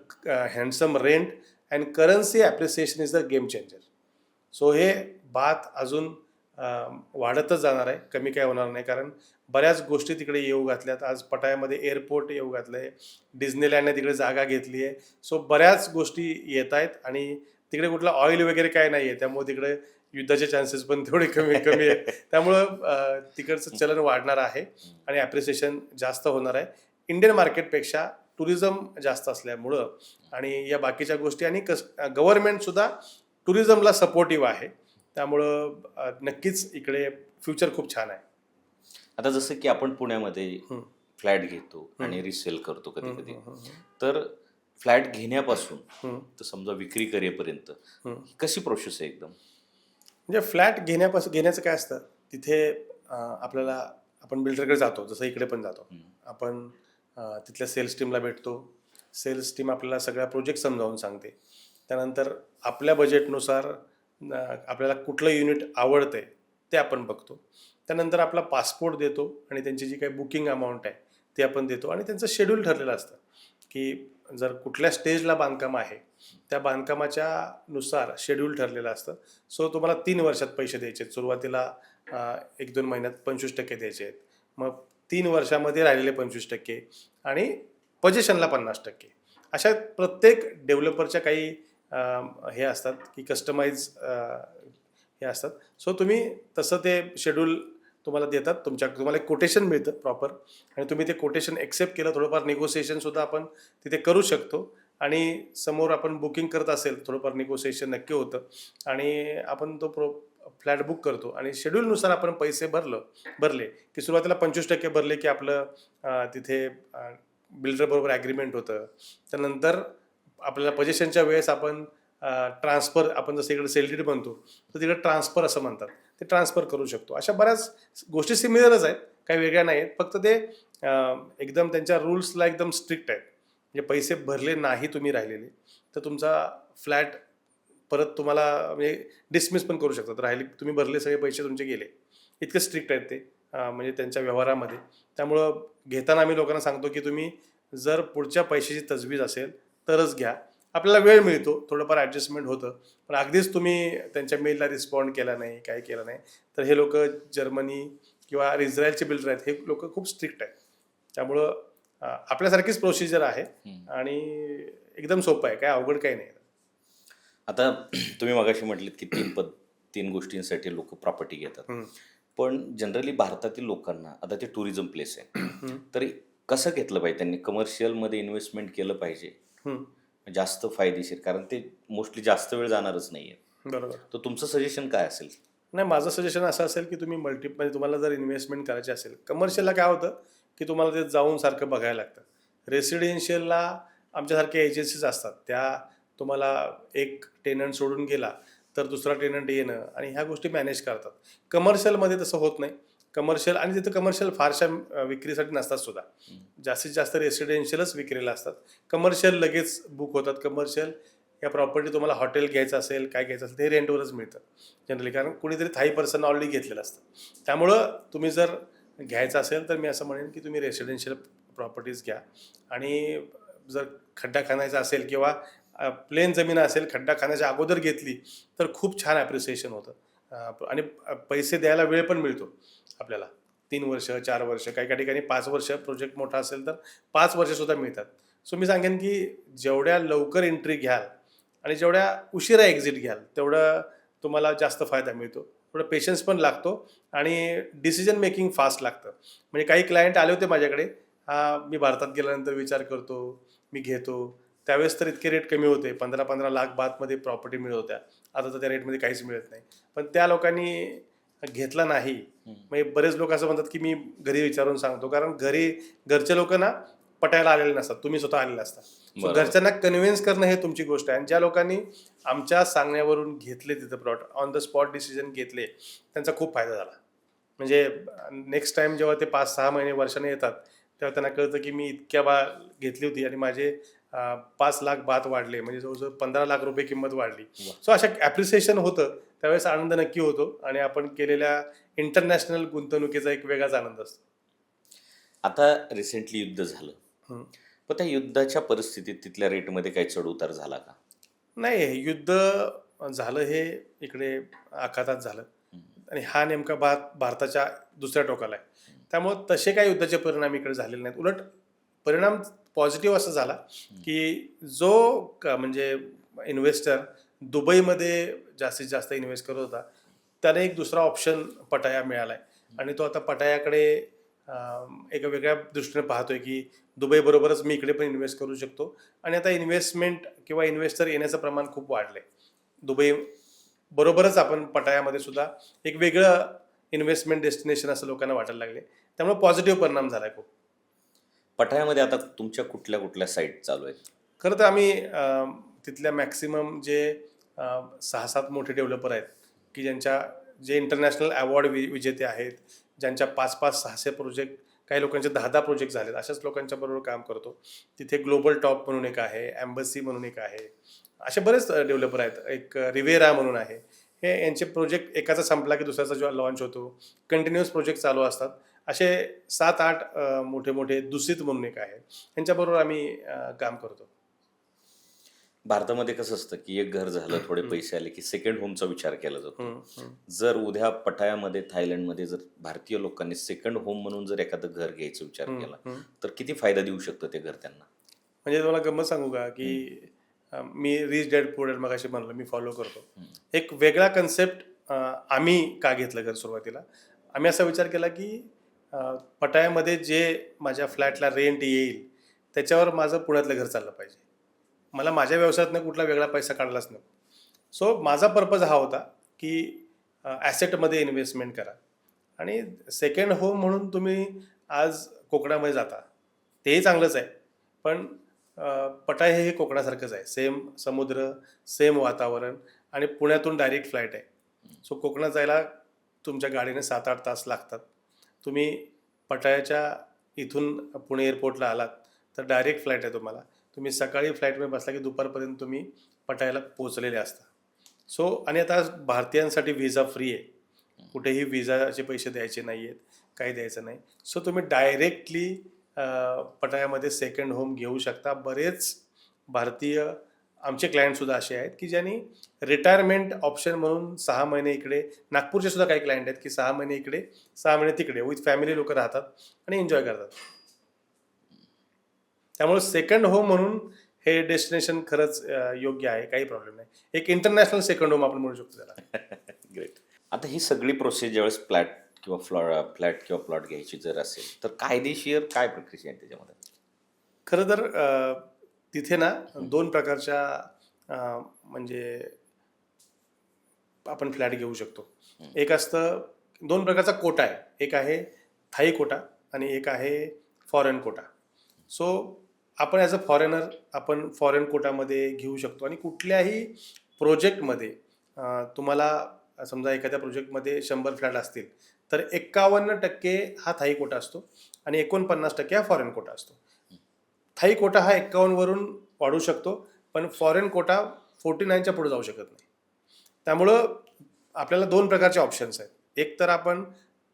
handsome rent and currency appreciation is the game changer. So हे बात अजून वाढतच जाणार आहे, कमी काय होणार नाही, कारण बऱ्याच गोष्टी तिकडे येऊ घातल्यात. आज पटायामध्ये एअरपोर्ट येऊ घातलं आहे, डिझनीलँडने तिकडे जागा घेतली आहे. सो बऱ्याच गोष्टी येत आहेत आणि तिकडे कुठलं ऑइल वगैरे काय नाही आहे, त्यामुळे तिकडे युद्धाचे चान्सेस पण तेवढे कमी कमी आहेत. त्यामुळं तिकडचं चलन वाढणार आहे आणि ॲप्रिसिएशन जास्त होणार आहे इंडियन मार्केटपेक्षा. टुरिझम जास्त असल्यामुळं आणि या बाकीच्या गोष्टी आणि गव्हर्नमेंटसुद्धा टुरिझमला सपोर्टिव्ह आहे, त्यामुळं नक्कीच इकडे फ्युचर खूप छान आहे. आता जसं की आपण पुण्यामध्ये फ्लॅट घेतो आणि रिसेल करतो कधी कधी, तर फ्लॅट घेण्यापासून तर समजा विक्री करेपर्यंत कशी प्रोसेस आहे एकदम? म्हणजे फ्लॅट घेण्याचं काय असतं, तिथे आपण बिल्डरकडे जातो, जसं इकडे पण जातो आपण, तिथल्या सेल्स टीमला भेटतो. सेल्स टीम आपल्याला सगळा प्रोजेक्ट समजावून सांगते. त्यानंतर आपल्या बजेटनुसार आपल्याला कुठलं युनिट आवडतंय ते आपण बघतो. त्यानंतर आपला पासपोर्ट देतो आणि त्यांची जी काही बुकिंग अमाऊंट आहे ते आपण देतो आणि त्यांचं शेड्यूल ठरलेलं असतं की जर कुठल्या स्टेजला बांधकाम आहे त्या बांधकामाच्या नुसार शेड्यूल ठरलेलं असतं. सो तुम्हाला 3 वर्षात पैसे द्यायचे आहेत. सुरुवातीला 1-2 महिन्यात 25% द्यायचे आहेत, मग 3 वर्षामध्ये राहिलेले 25% आणि पोझिशनला 50%. अशा प्रत्येक डेव्हलपरच्या काही हे असतात की कस्टमाइज हे असतात. सो तुम्ही तसं ते शेड्यूल तुम्हाला देतात, तुम्हाला एक कोटेशन मिळतं प्रॉपर आणि तुम्ही ते कोटेशन एक्सेप्ट केलं, थोडंफार निगोसिएशनसुद्धा आपण तिथे करू शकतो आणि समोर आपण बुकिंग करत असेल थोडंफार निगोसिएशन नक्की होतं आणि आपण तो फ्लॅट बुक करतो आणि शेड्यूलनुसार आपण पैसे भरले की सुरुवातीला 25% भरले की आपलं तिथे बिल्डरबरोबर ॲग्रीमेंट होतं. त्यानंतर आपल्याला पोझिशनच्या वेळेस आपण ट्रान्सफर, आपण जसं इकडे सेल डीड बनतो तर तिकडे ट्रान्सफर असं म्हणतात, ते ट्रान्सफर करू शकतो. अशा बऱ्याच गोष्टी सिमिलरच आहेत, काही वेगळ्या नाही आहेत, फक्त ते एकदम त्यांच्या रूल्सला एकदम स्ट्रिक्ट आहेत. म्हणजे पैसे भरले नाही तुम्ही राहिलेले तर तुमचा फ्लॅट परत तुम्हाला म्हणजे डिसमिस पण करू शकतात. राहिले तुम्ही भरले सगळे पैसे तुमचे गेले, इतके स्ट्रिक्ट आहेत ते म्हणजे त्यांच्या व्यवहारामध्ये. त्यामुळं घेताना आम्ही लोकांना सांगतो की तुम्ही जर पुढच्या पैशाची तजवीज असेल तरच घ्या. आपल्याला वेळ मिळतो, थोडंफार ॲडजस्टमेंट होतं, पण अगदीच तुम्ही त्यांच्या मेलला रिस्पॉन्ड केला नाही, काय केलं नाही तर हे लोक जर्मनी किंवा इस्रायलचे बिल्डर आहेत, हे लोक खूप स्ट्रिक्ट आहेत. त्यामुळं आपल्यासारखीच प्रोसिजर आहे आणि एकदम सोपं आहे, काय अवघड काही नाही. आता तुम्ही मगाशी म्हटलीत की 3 गोष्टींसाठी लोक प्रॉपर्टी घेतात, पण जनरली भारतातील लोकांना आता ते टुरिझम प्लेस आहे, तरी कसं घेतलं पाहिजे त्यांनी? कमर्शियलमध्ये इन्व्हेस्टमेंट केलं पाहिजे, जास्त फायदेशीर, कारण ते मोस्टली जास्त वेळ जाणारच नाही आहे. बरोबर. तर तुमचं सजेशन काय असेल? नाही, माझं सजेशन असं असेल की तुम्ही म्हणजे तुम्हाला जर इन्व्हेस्टमेंट करायची असेल, कमर्शियलला काय होतं की तुम्हाला ते जाऊन सारखं बघायला लागतं. रेसिडेन्शियलला आमच्यासारख्या एजन्सीज असतात, त्या तुम्हाला एक टेनंट सोडून गेला तर दुसरा टेनंट येणं आणि ह्या गोष्टी मॅनेज करतात. कमर्शियलमध्ये तसं होत नाही. कमर्शियल आणि तिथं कमर्शियल फारशा विक्रीसाठी नसतात सुद्धा, जास्तीत जास्त रेसिडेन्शियलच विक्रीला असतात. कमर्शियल लगेच बुक होतात. कमर्शियल या प्रॉपर्टी तुम्हाला हॉटेल घ्यायचं असेल, काय घ्यायचं असेल ते रेंटवरच मिळतं जनरली, कारण कुणीतरी थाई पर्सन ऑलरेडी घेतलेलं असतं. त्यामुळं तुम्ही जर घ्यायचं असेल तर मी असं म्हणेन की तुम्ही रेसिडेन्शियल प्रॉपर्टीज घ्या आणि जर खड्डा खाणायचा असेल किंवा प्लेन जमीन असेल, खड्डा खाण्याच्या अगोदर घेतली तर खूप छान ॲप्रिसिएशन होतं आणि पैसे द्यायला वेळ पण मिळतो आपल्याला. 3 वर्ष, 4 वर्ष, काही ठिकाणी 5 वर्ष, प्रोजेक्ट मोठा असेल तर 5 वर्षसुद्धा मिळतात. सो मी सांगेन की जेवढ्या लवकर एंट्री घ्याल आणि जेवढ्या उशिरा एक्झिट घ्याल तेवढं तुम्हाला जास्त फायदा मिळतो. थोडं पेशन्स पण लागतो आणि डिसिजन मेकिंग फास्ट लागतं. म्हणजे काही क्लायंट आले होते माझ्याकडे, मी भारतात गेल्यानंतर विचार करतो, मी घेतो. त्यावेळेस तर इतके रेट कमी होते, 15-15 लाख बातमध्ये प्रॉपर्टी मिळत होत्या. आता तर त्या रेटमध्ये काहीच मिळत नाही. पण त्या लोकांनी घेतला नाही. म्हणजे बरेच लोक असं म्हणतात की मी घरी विचारून सांगतो, कारण घरचे लोक ना पटायला आलेले नसतात, तुम्ही स्वतः आलेले असतात. सो घरच्यांना कन्व्हिन्स करणं हे तुमची गोष्ट आहे. आणि ज्या लोकांनी आमच्या सांगण्यावरून घेतले, तिथं plot on the spot decision घेतले, त्यांचा खूप फायदा झाला. म्हणजे नेक्स्ट टाइम जेव्हा ते 5-6 महिने वर्षाने येतात तेव्हा त्यांना कळतं की मी इतक्या घेतली होती आणि माझे 5 लाख बात वाढले, म्हणजे जवळजवळ 15 लाख रुपये किंमत वाढली. वा. सो अशा ॲप्रिसिएशन होतं त्यावेळेस आनंद नक्की होतो आणि आपण केलेल्या इंटरनॅशनल गुंतवणुकीचा एक वेगळाच आनंद असतो. आता रिसेंटली युद्ध झालं, हं. पण त्या युद्धाच्या परिस्थितीत तिथल्या रेटमध्ये काही चढ उतार झाला का? नाही, हे युद्ध झालं हे इकडे आखातात झालं आणि हा नेमका भारताच्या दुसऱ्या टोकाला आहे. त्यामुळं तसे काही युद्धाचे परिणाम इकडे झालेले नाहीत. उलट परिणाम पॉझिटिव्ह असा झाला की जो म्हणजे इन्व्हेस्टर दुबईमध्ये जास्तीत जास्त इन्व्हेस्ट करत होता त्याने एक दुसरा ऑप्शन पटाया मिळाला आहे आणि तो आता पटायाकडे एका वेगळ्या दृष्टीने पाहतोय की दुबईबरोबरच मी इकडे पण इन्व्हेस्ट करू शकतो आणि आता इन्व्हेस्टमेंट किंवा इन्व्हेस्टर येण्याचं प्रमाण खूप वाढलं आहे. दुबई बरोबरच आपण पटायामध्ये सुद्धा एक वेगळं इन्व्हेस्टमेंट डेस्टिनेशन असं लोकांना वाटायला लागले. त्यामुळे पॉझिटिव्ह परिणाम झाला आहे खूप. पठायामध्ये आता तुमच्या कुठल्या कुठल्या साईट चालू आहेत? खरं तर आम्ही तिथल्या मॅक्सिमम जे 6-7 मोठे डेव्हलपर आहेत की जे इंटरनॅशनल अवॉर्ड विजेते आहेत, ज्यांच्या 5-5, 600 प्रोजेक्ट, काही लोकांचे 10-10 प्रोजेक्ट झालेत, अशाच लोकांच्या बरोबर काम करतो. तिथे ग्लोबल टॉप म्हणून एक आहे, एम्बसी म्हणून एक आहे, असे बरेच डेव्हलपर आहेत. एक रिवेरा म्हणून आहे. हे यांचे प्रोजेक्ट एकाचा संपला की दुसऱ्याचा जेव्हा लॉन्च होतो, कंटिन्युअस प्रोजेक्ट चालू असतात. असे 7-8 मोठे मोठे दुसित म्हणून एक आहे, यांच्याबरोबर आम्ही काम करतो. भारतामध्ये कसं असतं की एक घर झालं, थोडे पैसे आले की सेकंड होमचा विचार केला जातो. हम्म, हम्म. जर उद्या पठायामध्ये, थायलंडमध्ये जर भारतीय लोकांनी सेकंड होम म्हणून जर एखादं घर घ्यायचा विचार केला, हम्म. तर किती फायदा देऊ शकतं ते घर त्यांना? म्हणजे तुम्हाला गंमत सांगू का की मी रिच डॅड पुअर डॅड मगाशी म्हणलं मी फॉलो करतो. एक वेगळा कन्सेप्ट आम्ही का घेतलं घर सुरुवातीला, आम्ही असा विचार केला की पटायामध्ये जे माझ्या फ्लॅटला रेंट येईल त्याच्यावर माझं पुण्यातलं घर चाललं पाहिजे. मला माझ्या व्यवसायातनं कुठला वेगळा पैसा काढलाच नको. सो माझा पर्पज हा होता की ॲसेटमध्ये इन्व्हेस्टमेंट करा आणि सेकंड होम म्हणून तुम्ही आज कोकणामध्ये जाता, तेही चांगलंच आहे, पण पटाया हे कोकणासारखंच आहे. सेम समुद्र, सेम वातावरण आणि पुण्यातून डायरेक्ट फ्लाईट आहे. सो कोकणात जायला तुमच्या गाडीने 7-8 तास लागतात. तुम्ही पटायाच्या इथून पुणे एअरपोर्टला आलात तर डायरेक्ट फ्लाईट आहे तुम्हाला. तुम्ही सकाळी फ्लाईटमध्ये बसला की दुपारपर्यंत तुम्ही पटायाला पोचलेले असता. सो आणि आता भारतीयांसाठी व्हिसा फ्री आहे. कुठेही व्हिसाचे पैसे द्यायचे नाही आहेत, काही द्यायचं नाही. सो तुम्ही डायरेक्टली पटायामध्ये सेकंड होम घेऊ शकता. बरेच भारतीय आमचे क्लायंटसुद्धा असे आहेत की ज्यांनी रिटायरमेंट ऑप्शन म्हणून 6 महिने इकडे, नागपूरचे सुद्धा काही क्लायंट आहेत की 6 महिने इकडे 6 महिने तिकडे विथ फॅमिली लोक राहतात आणि एन्जॉय करतात. त्यामुळे सेकंड होम म्हणून हे डेस्टिनेशन खरंच योग्य आहे, काही प्रॉब्लेम नाही. एक इंटरनॅशनल सेकंड होम आपण म्हणू शकतो त्याला. ग्रेट. आता ही सगळी प्रोसेस ज्यावेळेस फ्लॅट किंवा प्लॉट घ्यायची जर असेल तर कायदेशीर काय प्रक्रिया आहे त्याच्यामध्ये? खरं तर तिथे ना 2 प्रकारच्या म्हणजे आपण फ्लॅट घेऊ शकतो. एक असतं 2 प्रकारचा कोटा आहे. एक आहे थाई कोटा आणि एक आहे फॉरेन कोटा. सो आपण ॲज अ फॉरेनर आपण फॉरेन कोटामध्ये घेऊ शकतो आणि कुठल्याही प्रोजेक्टमध्ये तुम्हाला समजा एखाद्या प्रोजेक्टमध्ये 100 फ्लॅट असतील तर 51% हा थाई कोटा असतो आणि 49% हा फॉरेन कोटा असतो. थाई कोटा हा 51 वरून वाढू शकतो, पण फॉरेन कोटा 49च्या पुढे जाऊ शकत नाही. त्यामुळं आपल्याला 2 प्रकारचे ऑप्शन्स आहेत. एक तर आपण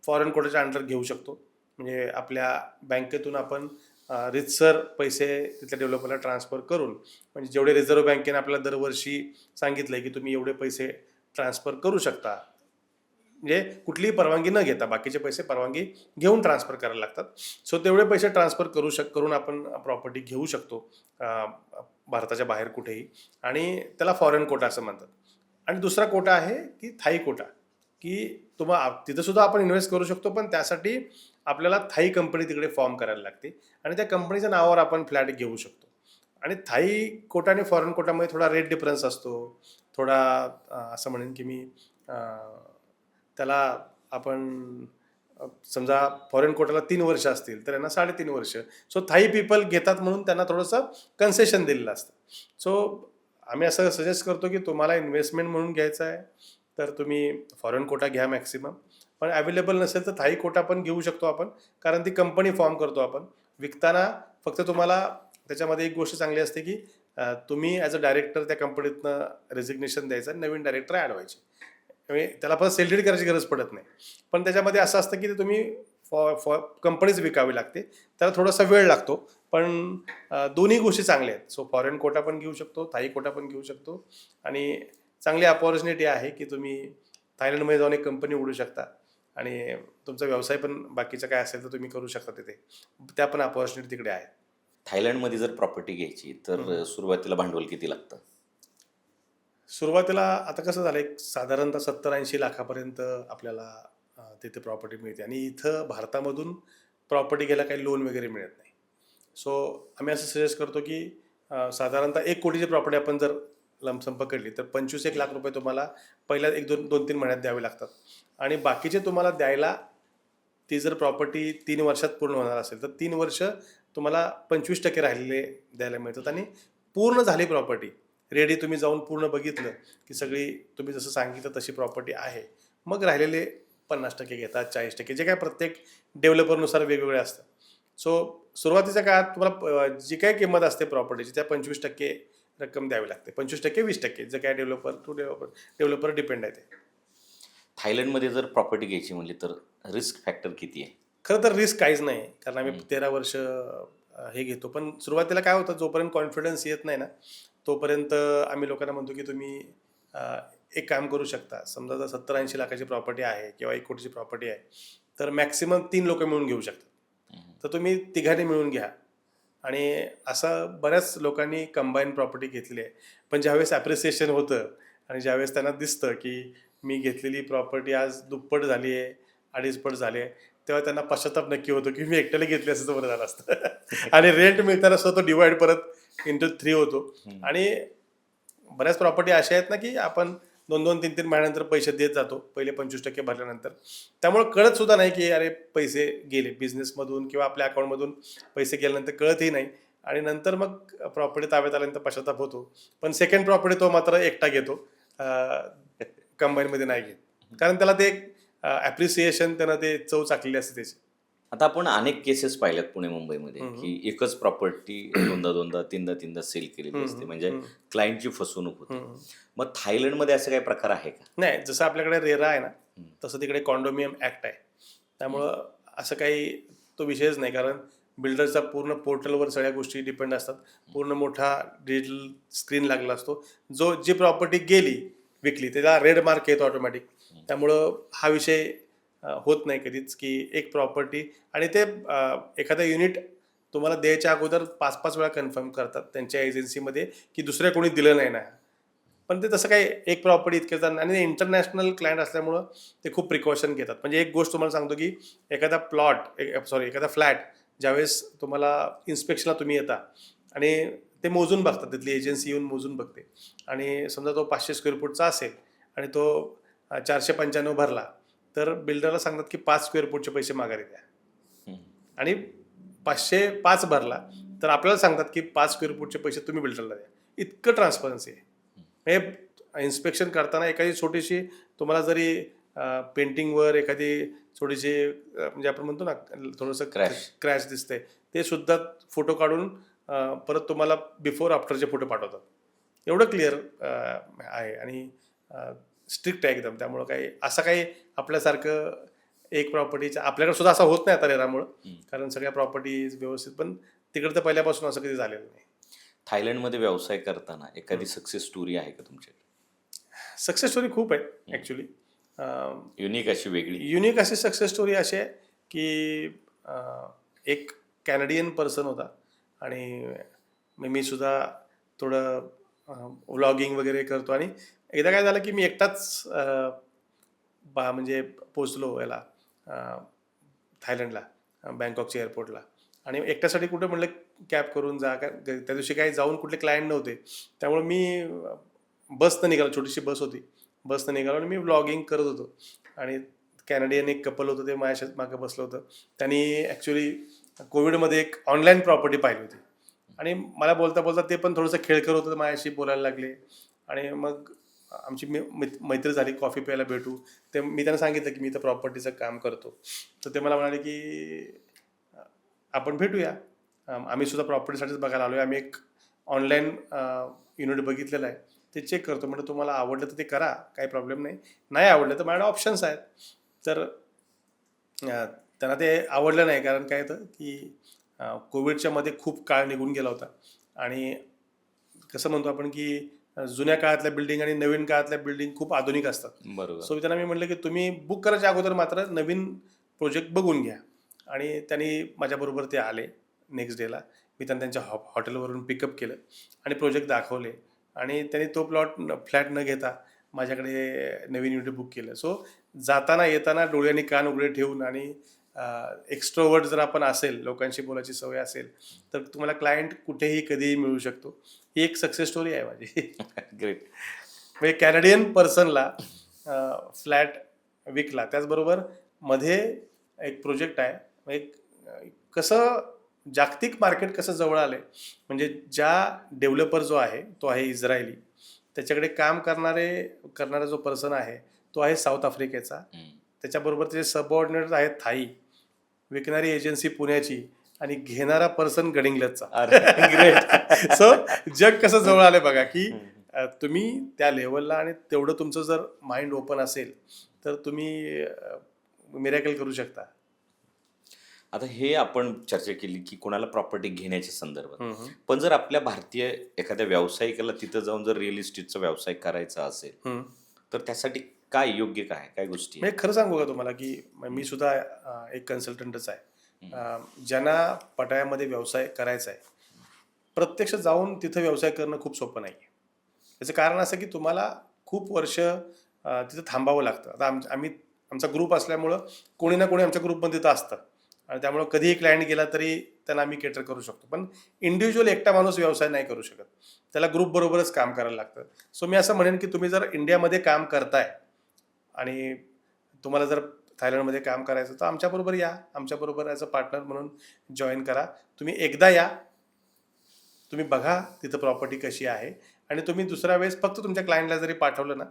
फॉरेन कोटाच्या अंडर घेऊ शकतो, म्हणजे आपल्या बँकेतून आपण रितसर पैसे तिथल्या डेव्हलपरला ट्रान्सफर करून, म्हणजे जेवढे रिझर्व्ह बँकेने आपल्याला दरवर्षी सांगितलं आहे की तुम्ही एवढे पैसे ट्रान्सफर करू शकता, म्हणजे कुठलीही परवानगी न घेता, बाकीचे पैसे परवानगी घेऊन ट्रान्सफर करायला लागतात. सो तेवढे पैसे ट्रान्सफर करून आपण प्रॉपर्टी घेऊ शकतो भारताच्या बाहेर कुठेही, आणि त्याला फॉरेन कोटा असं म्हणतात. आणि दुसरा कोटा आहे की थाई कोटा, की तिथं सुद्धा आपण इन्व्हेस्ट करू शकतो, पण त्यासाठी आपल्याला थाई कंपनी तिकडे फॉर्म करायला लागते आणि त्या कंपनीच्या नावावर आपण फ्लॅट घेऊ शकतो. आणि थाई कोटा आणि फॉरेन कोटामध्ये थोडा रेट डिफरन्स असतो, थोडा असं म्हणेन की मी त्याला आपण समजा फॉरेन कोटाला 3 वर्ष असतील तर यांना 3.5 वर्ष. सो थाई पीपल घेतात म्हणून त्यांना थोडंसं कन्सेशन दिलेलं असतं. सो आम्ही असं सजेस्ट करतो की तुम्हाला इन्व्हेस्टमेंट म्हणून घ्यायचं आहे तर तुम्ही फॉरेन कोटा घ्या मॅक्सिमम, पण अवेलेबल नसेल तर थाई कोटा पण घेऊ शकतो आपण, कारण ती कंपनी फॉर्म करतो आपण. विकताना फक्त तुम्हाला त्याच्यामध्ये एक गोष्ट चांगली असते की तुम्ही ॲज अ डायरेक्टर त्या कंपनीतनं रेजिग्नेशन द्यायचं, नवीन डायरेक्टर ॲड व्हायचे. म्हणजे त्याला परत सेल डीड करायची गरज पडत नाही. पण त्याच्यामध्ये असं असतं की ते तुम्ही फॉर कंपनीच विकावी लागते, त्याला थोडासा वेळ लागतो. पण दोन्ही गोष्टी चांगल्या आहेत. सो फॉरेन कोटा पण घेऊ शकतो, थाई कोटा पण घेऊ शकतो आणि चांगली अपॉर्च्युनिटी आहे की तुम्ही थायलंडमध्ये जाऊन एक कंपनी उघडू शकता आणि तुमचा व्यवसाय पण बाकीचं काय असेल तर तुम्ही करू शकता तिथे. त्या पण अपॉर्च्युनिटी तिकडे आहेत. थायलंडमध्ये जर प्रॉपर्टी घ्यायची तर सुरुवातीला भांडवल किती लागतं? सुरुवातीला आता कसं झालं आहे, साधारणतः 70-80 लाखापर्यंत आपल्याला तिथे प्रॉपर्टी मिळते आणि इथं भारतामधून प्रॉपर्टी घ्यायला काही लोन वगैरे मिळत नाही. सो आम्ही असं सजेस्ट करतो की साधारणतः 1 कोटीची प्रॉपर्टी आपण जर लमसम पकडली तर 25-1 लाख रुपये तुम्हाला पहिल्या 2-3 महिन्यात द्यावे लागतात आणि बाकीचे तुम्हाला द्यायला, ती जर प्रॉपर्टी 3 वर्षात पूर्ण होणार असेल तर 3 वर्ष तुम्हाला 25% राहिलेले द्यायला मिळतात आणि पूर्ण झाली प्रॉपर्टी, रेडी तुम्ही जाऊन पूर्ण बघितलं की सगळी तुम्ही जसं सांगितलं तशी प्रॉपर्टी आहे, मग राहिलेले 50% घेतात, 40%, जे काय प्रत्येक डेव्हलपरनुसार वेगवेगळे असतात. सो सुरुवातीच्या काळात तुम्हाला जी काही किंमत असते प्रॉपर्टीची त्या 25% रक्कम द्यावी लागते. 25% 20% जे काय डेव्हलपर टू डेव्हलपर डिपेंड आहे ते. थायलंडमध्ये जर प्रॉपर्टी घ्यायची म्हणली तर रिस्क फॅक्टर किती आहे? खरं तर रिस्क काहीच नाही, कारण आम्ही 13 वर्ष हे घेतो. पण सुरुवातीला काय होतं, जोपर्यंत कॉन्फिडन्स येत नाही ना तोपर्यंत आम्ही लोकांना म्हणतो की तुम्ही अ, एक काम करू शकता. समजा जर 70-80 लाखाची प्रॉपर्टी आहे किंवा 1 कोटीची प्रॉपर्टी आहे, तर मॅक्सिमम 3 लोकं मिळून घेऊ शकतात. तर तुम्ही तिघांनी मिळून घ्या आणि असं बऱ्याच लोकांनी कंबाईन प्रॉपर्टी घेतलेली आहे. पण ज्यावेळेस ॲप्रिसिएशन होतं आणि ज्यावेळेस त्यांना दिसतं की मी घेतलेली प्रॉपर्टी आज दुप्पट झाली आहे, 2.5 पट झाली आहे, तेव्हा त्यांना पश्चाताप नक्की होतो की मी एकट्याला घेतली असतं तर बरं झालं असतं. आणि रेंट मिळताना सुद्धा तो डिवाइड परत इंटू 3 होतो. आणि बऱ्याच प्रॉपर्टी अशा आहेत ना की आपण 2-2, 3-3 महिन्यानंतर पैसे देत जातो, पहिले 25% भरल्यानंतर. त्यामुळे कळत सुद्धा नाही की अरे पैसे गेले बिझनेसमधून किंवा आपल्या अकाउंटमधून पैसे गेल्यानंतर कळतही नाही आणि नंतर मग प्रॉपर्टी ताब्यात आल्यानंतर पश्चाताप होतो. पण सेकंड प्रॉपर्टी तो मात्र एकटा घेतो, कंबाईनमध्ये नाही घेत, कारण त्याला ते ॲप्रिसिएशन, त्यानं ते चव चाकलेली असते त्याची. आता आपण अनेक केसेस पाहिल्यात पुणे मुंबईमध्ये की एकच प्रॉपर्टी दोनदा तीनदा सेल केलेली असते, म्हणजे क्लायंटची फसवणूक होते. मग थायलंडमध्ये असं काही प्रकार आहे का? नाही, जसं आपल्याकडे रेरा आहे ना तसं तिकडे कॉन्डोमिनियम ॲक्ट आहे. त्यामुळं असं काही तो विषयच नाही, कारण बिल्डरचा पूर्ण पोर्टलवर सगळ्या गोष्टी डिपेंड असतात. पूर्ण मोठा डिजिटल स्क्रीन लागला असतो. जी प्रॉपर्टी गेली, विकली, त्याला रेड मार्क येतो ऑटोमॅटिक. त्यामुळं हा विषय होत नाही कधीच की एक प्रॉपर्टी, आणि ते एखादं युनिट तुम्हाला द्यायच्या अगोदर 5-5 वेळा कन्फर्म करतात त्यांच्या एजन्सीमध्ये की दुसऱ्या कोणी दिलं नाही ना. पण ते तसं काही एक प्रॉपर्टी इतके जण, आणि इंटरनॅशनल क्लायंट असल्यामुळं ते खूप प्रिकॉशन घेतात. म्हणजे एक गोष्ट तुम्हाला सांगतो की एखादा एखादा फ्लॅट ज्यावेळेस तुम्हाला इन्स्पेक्शनला तुम्ही येता आणि ते मोजून बघतात, तिथली एजन्सी येऊन मोजून बघते आणि समजा तो 500 स्क्वेअर फूटचा असेल आणि तो 495 भरला, तर बिल्डरला सांगतात की 5 स्क्वेअर फूटचे पैसे माघारी द्या. आणि 505 भरला तर आपल्याला सांगतात की 5 स्क्वेअर फूटचे पैसे तुम्ही बिल्डरला द्या. इतकं ट्रान्सपरन्सी आहे. हे इन्स्पेक्शन करताना एखादी छोटीशी तुम्हाला जरी पेंटिंगवर एखादी थोडीशी म्हणजे आपण म्हणतो ना थोडंसं क्रॅश दिसतंय, ते सुद्धा फोटो काढून परत तुम्हाला बिफोर आफ्टरचे फोटो पाठवतात. एवढं क्लिअर आहे आणि स्ट्रिक्ट आहे एकदम. त्यामुळं काही असं काही आपल्यासारखं एक प्रॉपर्टीच्या आपल्याकडे सुद्धा असं होत नाही आता रेरामुळं, कारण सगळ्या प्रॉपर्टीज व्यवस्थित, पण तिकडे तर पहिल्यापासून असं कधी झालेलं नाही. थायलंडमध्ये व्यवसाय करताना एखादी सक्सेस स्टोरी आहे का तुमच्याकडे? सक्सेस स्टोरी खूप आहे ॲक्च्युली. युनिक अशी वेगळी? युनिक अशी सक्सेस स्टोरी अशी आहे की एक कॅनेडियन पर्सन होता आणि मी सुद्धा थोडं व्लॉगिंग वगैरे करतो आणि एकदा काय झालं की मी एकटाच म्हणजे पोचलो याला थायलंडला, बँकॉकच्या एअरपोर्टला, आणि एकट्यासाठी कुठं म्हणलं कॅब करून जा, त्या दिवशी काही जाऊन कुठले क्लायंट नव्हते. त्यामुळे मी बसनं निघालो, छोटीशी बस होती, बसनं निघालो आणि मी व्लॉगिंग करत होतो आणि कॅनेडियन एक कपल होतं, ते माझ्या मागं बसलं होतं. त्यांनी ॲक्च्युली कोविडमध्ये एक ऑनलाईन प्रॉपर्टी पाहिली होती आणि मला बोलता बोलता ते पण थोडंसं खेळकर होतं, माझ्याशी बोलायला लागले आणि मग आमची मैत्री झाली, कॉफी प्यायला भेटू. ते मी त्यांना सांगितलं की मी इथं प्रॉपर्टीचं काम करतो. तर ते मला म्हणाले की आपण भेटूया. आम्ही सुद्धा प्रॉपर्टीसाठीच बघायला आलो आहे. आम्ही एक ऑनलाईन युनिट बघितलेलं आहे, ते चेक करतो. म्हणजे तुम्हाला आवडलं तर ते करा, काही प्रॉब्लेम नाही. नाही आवडलं तर माझ्याकडे ऑप्शन्स आहेत. तर त्यांना ते आवडलं नाही, कारण काय होतं की कोविडच्या मध्ये खूप काळ निघून गेला होता. आणि कसं म्हणतो आपण की जुन्या काळातल्या बिल्डिंग आणि नवीन काळातल्या बिल्डिंग खूप आधुनिक असतात. बरोबर. सो त्यांना मी म्हटलं की तुम्ही बुक करायच्या अगोदर मात्र नवीन प्रोजेक्ट बघून घ्या. आणि त्यांनी माझ्याबरोबर ते आले नेक्स्ट डेला. मी त्यांना त्यांच्या हॉटेलवरून पिकअप केलं आणि प्रोजेक्ट दाखवले. आणि त्यांनी तो फ्लॅट न घेता माझ्याकडे नवीन युनिट बुक केलं. सो जाताना येताना डोळ्यांनी कान उघडे ठेवून आणि एक्स्ट्रोवर्ट जर आपण असेल, लोकांशी बोलायची सवय असेल, तर तुम्हाला क्लायंट कुठेही कधीही मिळू शकतो. ही एक सक्सेस स्टोरी आहे माझी. ग्रेट. म्हणजे कॅनेडियन पर्सनला फ्लॅट विकला. त्याचबरोबर मध्ये एक प्रोजेक्ट आहे. म्हणजे कसं जागतिक मार्केट कसं जवळ आलंय, म्हणजे ज्या डेव्हलपर जो आहे तो आहे इस्रायली. त्याच्याकडे काम करणारा जो पर्सन आहे तो आहे साऊथ आफ्रिकेचा. त्याच्याबरोबर त्याचे सबऑर्डिनेट आहेत थाई. विकणारी एजन्सी पुण्याची आणि घेणारा पर्सन गडिंग्लजचा. ग्रेट. सो जग कसं जवळ आलंय बघा की तुम्ही त्या लेवलला आणि तेवढं तुमचं जर माइंड ओपन असेल तर तुम्ही मिरॅकल करू शकता. आता हे आपण चर्चा केली की कोणाला प्रॉपर्टी घेण्याच्या संदर्भात, पण जर आपल्या भारतीय एखाद्या व्यावसायिकाला तिथं जाऊन जर रिअल इस्टेटचा व्यवसाय करायचा असेल तर त्यासाठी काय योग्य, काय गोष्टी मी खरं सांगू का तुम्हाला की मी सुद्धा एक कन्सल्टंटच आहे. ज्यांना पटायामध्ये व्यवसाय करायचा आहे, प्रत्यक्ष जाऊन तिथं व्यवसाय करणं खूप सोपं नाही आहे. त्याचं कारण असं की तुम्हाला खूप वर्ष तिथं थांबावं लागतं. आता आमचा ग्रुप असल्यामुळं कोणी ना कोणी आमच्या ग्रुपमध्ये तिथं असतं आणि त्यामुळं कधीही क्लायंट गेला तरी त्यांना आम्ही केटर करू शकतो. पण इंडिव्हिज्युअल एकटा माणूस व्यवसाय नाही करू शकत, त्याला ग्रुपबरोबरच काम करायला लागतं. सो मी असं म्हणेन की तुम्ही जर इंडियामध्ये काम करताय आणि तुम्हाला जर थायलंडमध्ये काम करायचं तर आमच्याबरोबर या, आमच्याबरोबर ॲज अ पार्टनर म्हणून जॉईन करा. तुम्ही एकदा या, तुम्ही बघा तिथं प्रॉपर्टी कशी आहे आणि तुम्ही दुसऱ्या वेळेस फक्त तुमच्या क्लायंटला जरी पाठवलं ना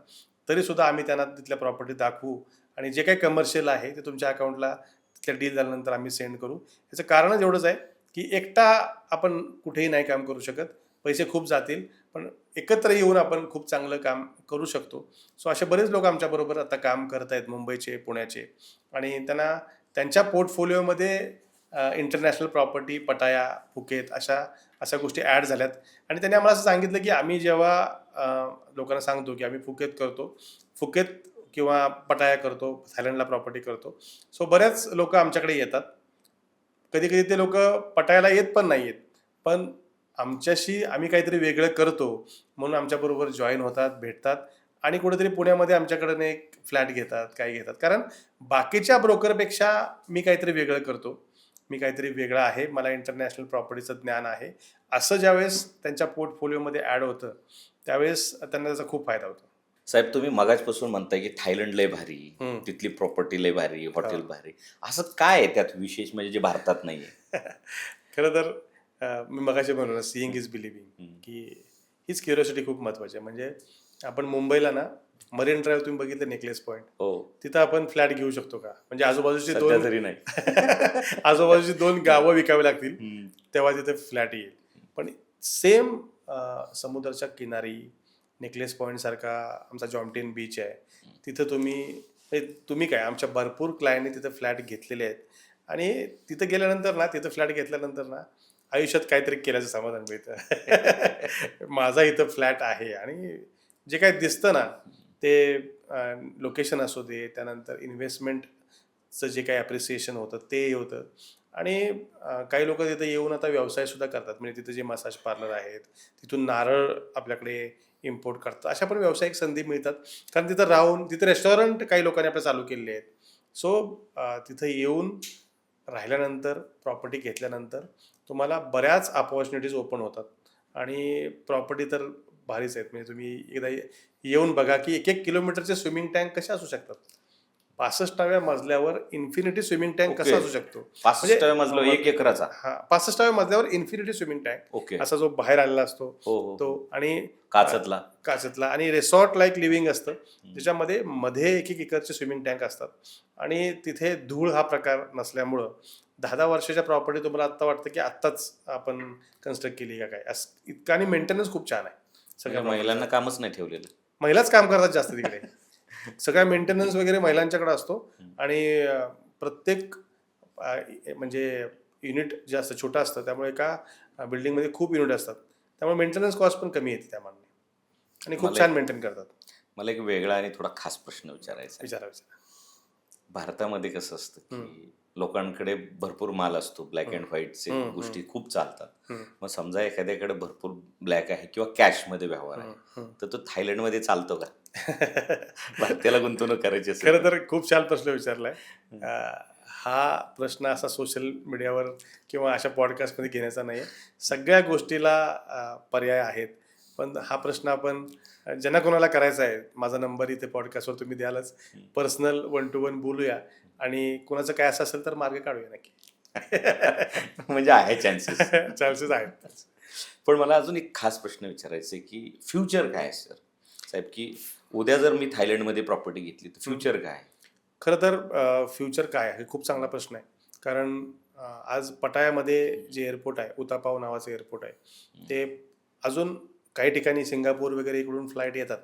तरीसुद्धा आम्ही त्यांना तिथल्या प्रॉपर्टी दाखवू आणि जे काही कमर्शियल आहे ते तुमच्या अकाउंटला तिथल्या डील झाल्यानंतर आम्ही सेंड करू. याचं कारणच एवढंच आहे की एकटा आपण कुठेही नाही काम करू शकत, पैसे खूप जातील, पण एकत्र येऊन आपण खूप चांगलं काम करू शकतो. सो असे बरेच लोक आमच्याबरोबर आता काम करत आहेत, मुंबईचे, पुण्याचे, आणि त्यांना त्यांच्या पोर्टफोलिओमध्ये इंटरनॅशनल प्रॉपर्टी, पटाया, फुकेत अशा गोष्टी ॲड झाल्यात. आणि त्यांनी आम्हाला असं सांगितलं की आम्ही जेव्हा लोकांना सांगतो की आम्ही फुकेत किंवा पटाया करतो, थायलंडला प्रॉपर्टी करतो, सो बऱ्याच लोक आमच्याकडे येतात. कधी कधी ते लोक पटायला येत पण नाही आहेत, पण आमच्याशी आम्ही काहीतरी वेगळं करतो म्हणून आमच्याबरोबर जॉईन होतात, भेटतात आणि कुठेतरी पुण्यामध्ये आमच्याकडे एक फ्लॅट घेतात, काय घेतात. कारण बाकीच्या ब्रोकरपेक्षा मी काहीतरी वेगळं करतो, मी काहीतरी वेगळं आहे, मला इंटरनॅशनल प्रॉपर्टीचं ज्ञान आहे, असं ज्यावेळेस त्यांच्या पोर्टफोलिओमध्ये ॲड होतं त्यावेळेस त्यांना त्याचा खूप फायदा होतो. साहेब, तुम्ही मगाचपासून म्हणताय की थायलंड लय भारी, तिथली प्रॉपर्टी लय भारी, हॉटेल भारी, असं काय आहे त्यात विशेष म्हणजे जे भारतात नाहीये? खरं तर मी मगाशी म्हणलो ना, सीइंग इज बिलिव्हिंग, की हीच क्युरिओसिटी खूप महत्वाची आहे. म्हणजे आपण मुंबईला ना मरीन ड्राईव्ह तुम्ही बघितलं, नेकलेस पॉईंट, हो. तिथं आपण फ्लॅट घेऊ शकतो का? म्हणजे आजूबाजूची सध्या तरी नाही. आजूबाजूची 2 गावं विकावी लागतील तेव्हा तिथे फ्लॅट येईल. पण सेम समुद्राच्या किनारी नेकलेस पॉईंट सारखा आमचा जॉम्प्टीन बीच आहे, तिथं तुम्ही काय, आमच्या भरपूर क्लायंटने तिथं फ्लॅट घेतलेले आहेत. आणि तिथं गेल्यानंतर ना, तिथं फ्लॅट घेतल्यानंतर ना आयुष्यात काहीतरी केल्याचं समाधान मिळतं. माझा इथं फ्लॅट आहे आणि जे काही दिसतं ना ते लोकेशन असू दे, त्यानंतर इन्व्हेस्टमेंटचं जे काही अप्रिसिएशन होतं ते होतं. आणि काही लोक तिथं येऊन आता व्यवसायसुद्धा करतात. म्हणजे तिथं जे मसाज पार्लर आहेत, तिथून नारळ आपल्याकडे इम्पोर्ट करतात, अशा पण व्यावसायिक संधी मिळतात. कारण तिथं राहून, तिथं रेस्टॉरंट काही लोकांनी आपल्या चालू केलेले आहेत. सो तिथं येऊन राहिल्यानंतर, प्रॉपर्टी घेतल्यानंतर तुम्हाला बऱ्याच अपॉर्च्युनिटीज ओपन होतात. आणि प्रॉपर्टी तर भारीच आहेत. म्हणजे तुम्ही एकदा येऊन बघा की 1-1 किलोमीटरचे स्विमिंग टँक कसे असू शकतात. 65व्या मजल्यावर इन्फिनिटी स्विमिंग टँक ओके. कसा असू शकतो? 65 मजला 1 एकराचा. हा, 65व्या मजल्यावर इन्फिनिटी स्विमिंग टँक ओके. असा जो बाहेर आलेला असतो हो हो तो, आणि काचतला. काचेतला, आणि रिसॉर्ट लाईक लिव्हिंग असतं त्याच्यामध्ये मध्ये 1-1 एकरचे स्विमिंग टँक असतात, आणि तिथे धूळ हा प्रकार नसल्यामुळं 10-10 वर्षाच्या प्रॉपर्टी तुम्हाला आत्ता वाटतं की आत्ताच आपण कन्स्ट्रक्ट केली का काय, इतका. आणि मेंटेनन्स खूप छान आहे सगळ्या म्हणजे महिलांना कामच नाही ठेवलेलं. महिलाच काम करतात जास्त तिकडे. सगळा मेंटेनन्स वगैरे महिलांच्याकडे असतो, आणि प्रत्येक म्हणजे युनिट जे असतं छोटं असतं, त्यामुळे एका बिल्डिंगमध्ये खूप युनिट असतात, त्यामुळे मेंटेनन्स कॉस्ट पण कमी येते त्यामानाने, आणि खूप छान मेंटेन करतात. मला एक वेगळा आणि थोडा खास प्रश्न विचारायचा आहे. विचारा. भारतामध्ये कसं असतं की लोकांकडे भरपूर माल असतो, ब्लॅक अँड व्हाईटचे गोष्टी खूप चालतात. मग समजा एखाद्याकडे भरपूर ब्लॅक आहे किंवा कॅशमध्ये व्यवहार आहे, तर तो थायलंडमध्ये चालतो का? भारतीयाला गुंतवणूक करायची असेल खरं तर खूप छान प्रश्न विचारलाय. हा प्रश्न असा सोशल मीडियावर किंवा अशा पॉडकास्टमध्ये घेण्याचा नाही आहे. सगळ्या गोष्टीला पर्याय आहेत, पण हा प्रश्न आपण ज्यांना कोणाला करायचा आहे, माझा नंबर इथे पॉडकास्टवर तुम्ही द्यालच, पर्सनल 1 to 1 बोलूया, आणि कोणाचं काय असं असेल तर मार्ग काढूया नक्की. म्हणजे आहे चान्सेस. चान्सेस आहेत. पण मला अजून एक खास प्रश्न विचारायचा आहे की फ्युचर काय आहे सर साहेब, की उद्या जर मी थायलंडमध्ये प्रॉपर्टी घेतली तर फ्युचर काय आहे? खरं तर फ्युचर काय आहे, हे खूप चांगला प्रश्न आहे. कारण आज पटायामध्ये जे एअरपोर्ट आहे, उतापाव नावाचं एअरपोर्ट आहे, ते अजून काही ठिकाणी सिंगापूर वगैरे इकडून फ्लाईट येतात.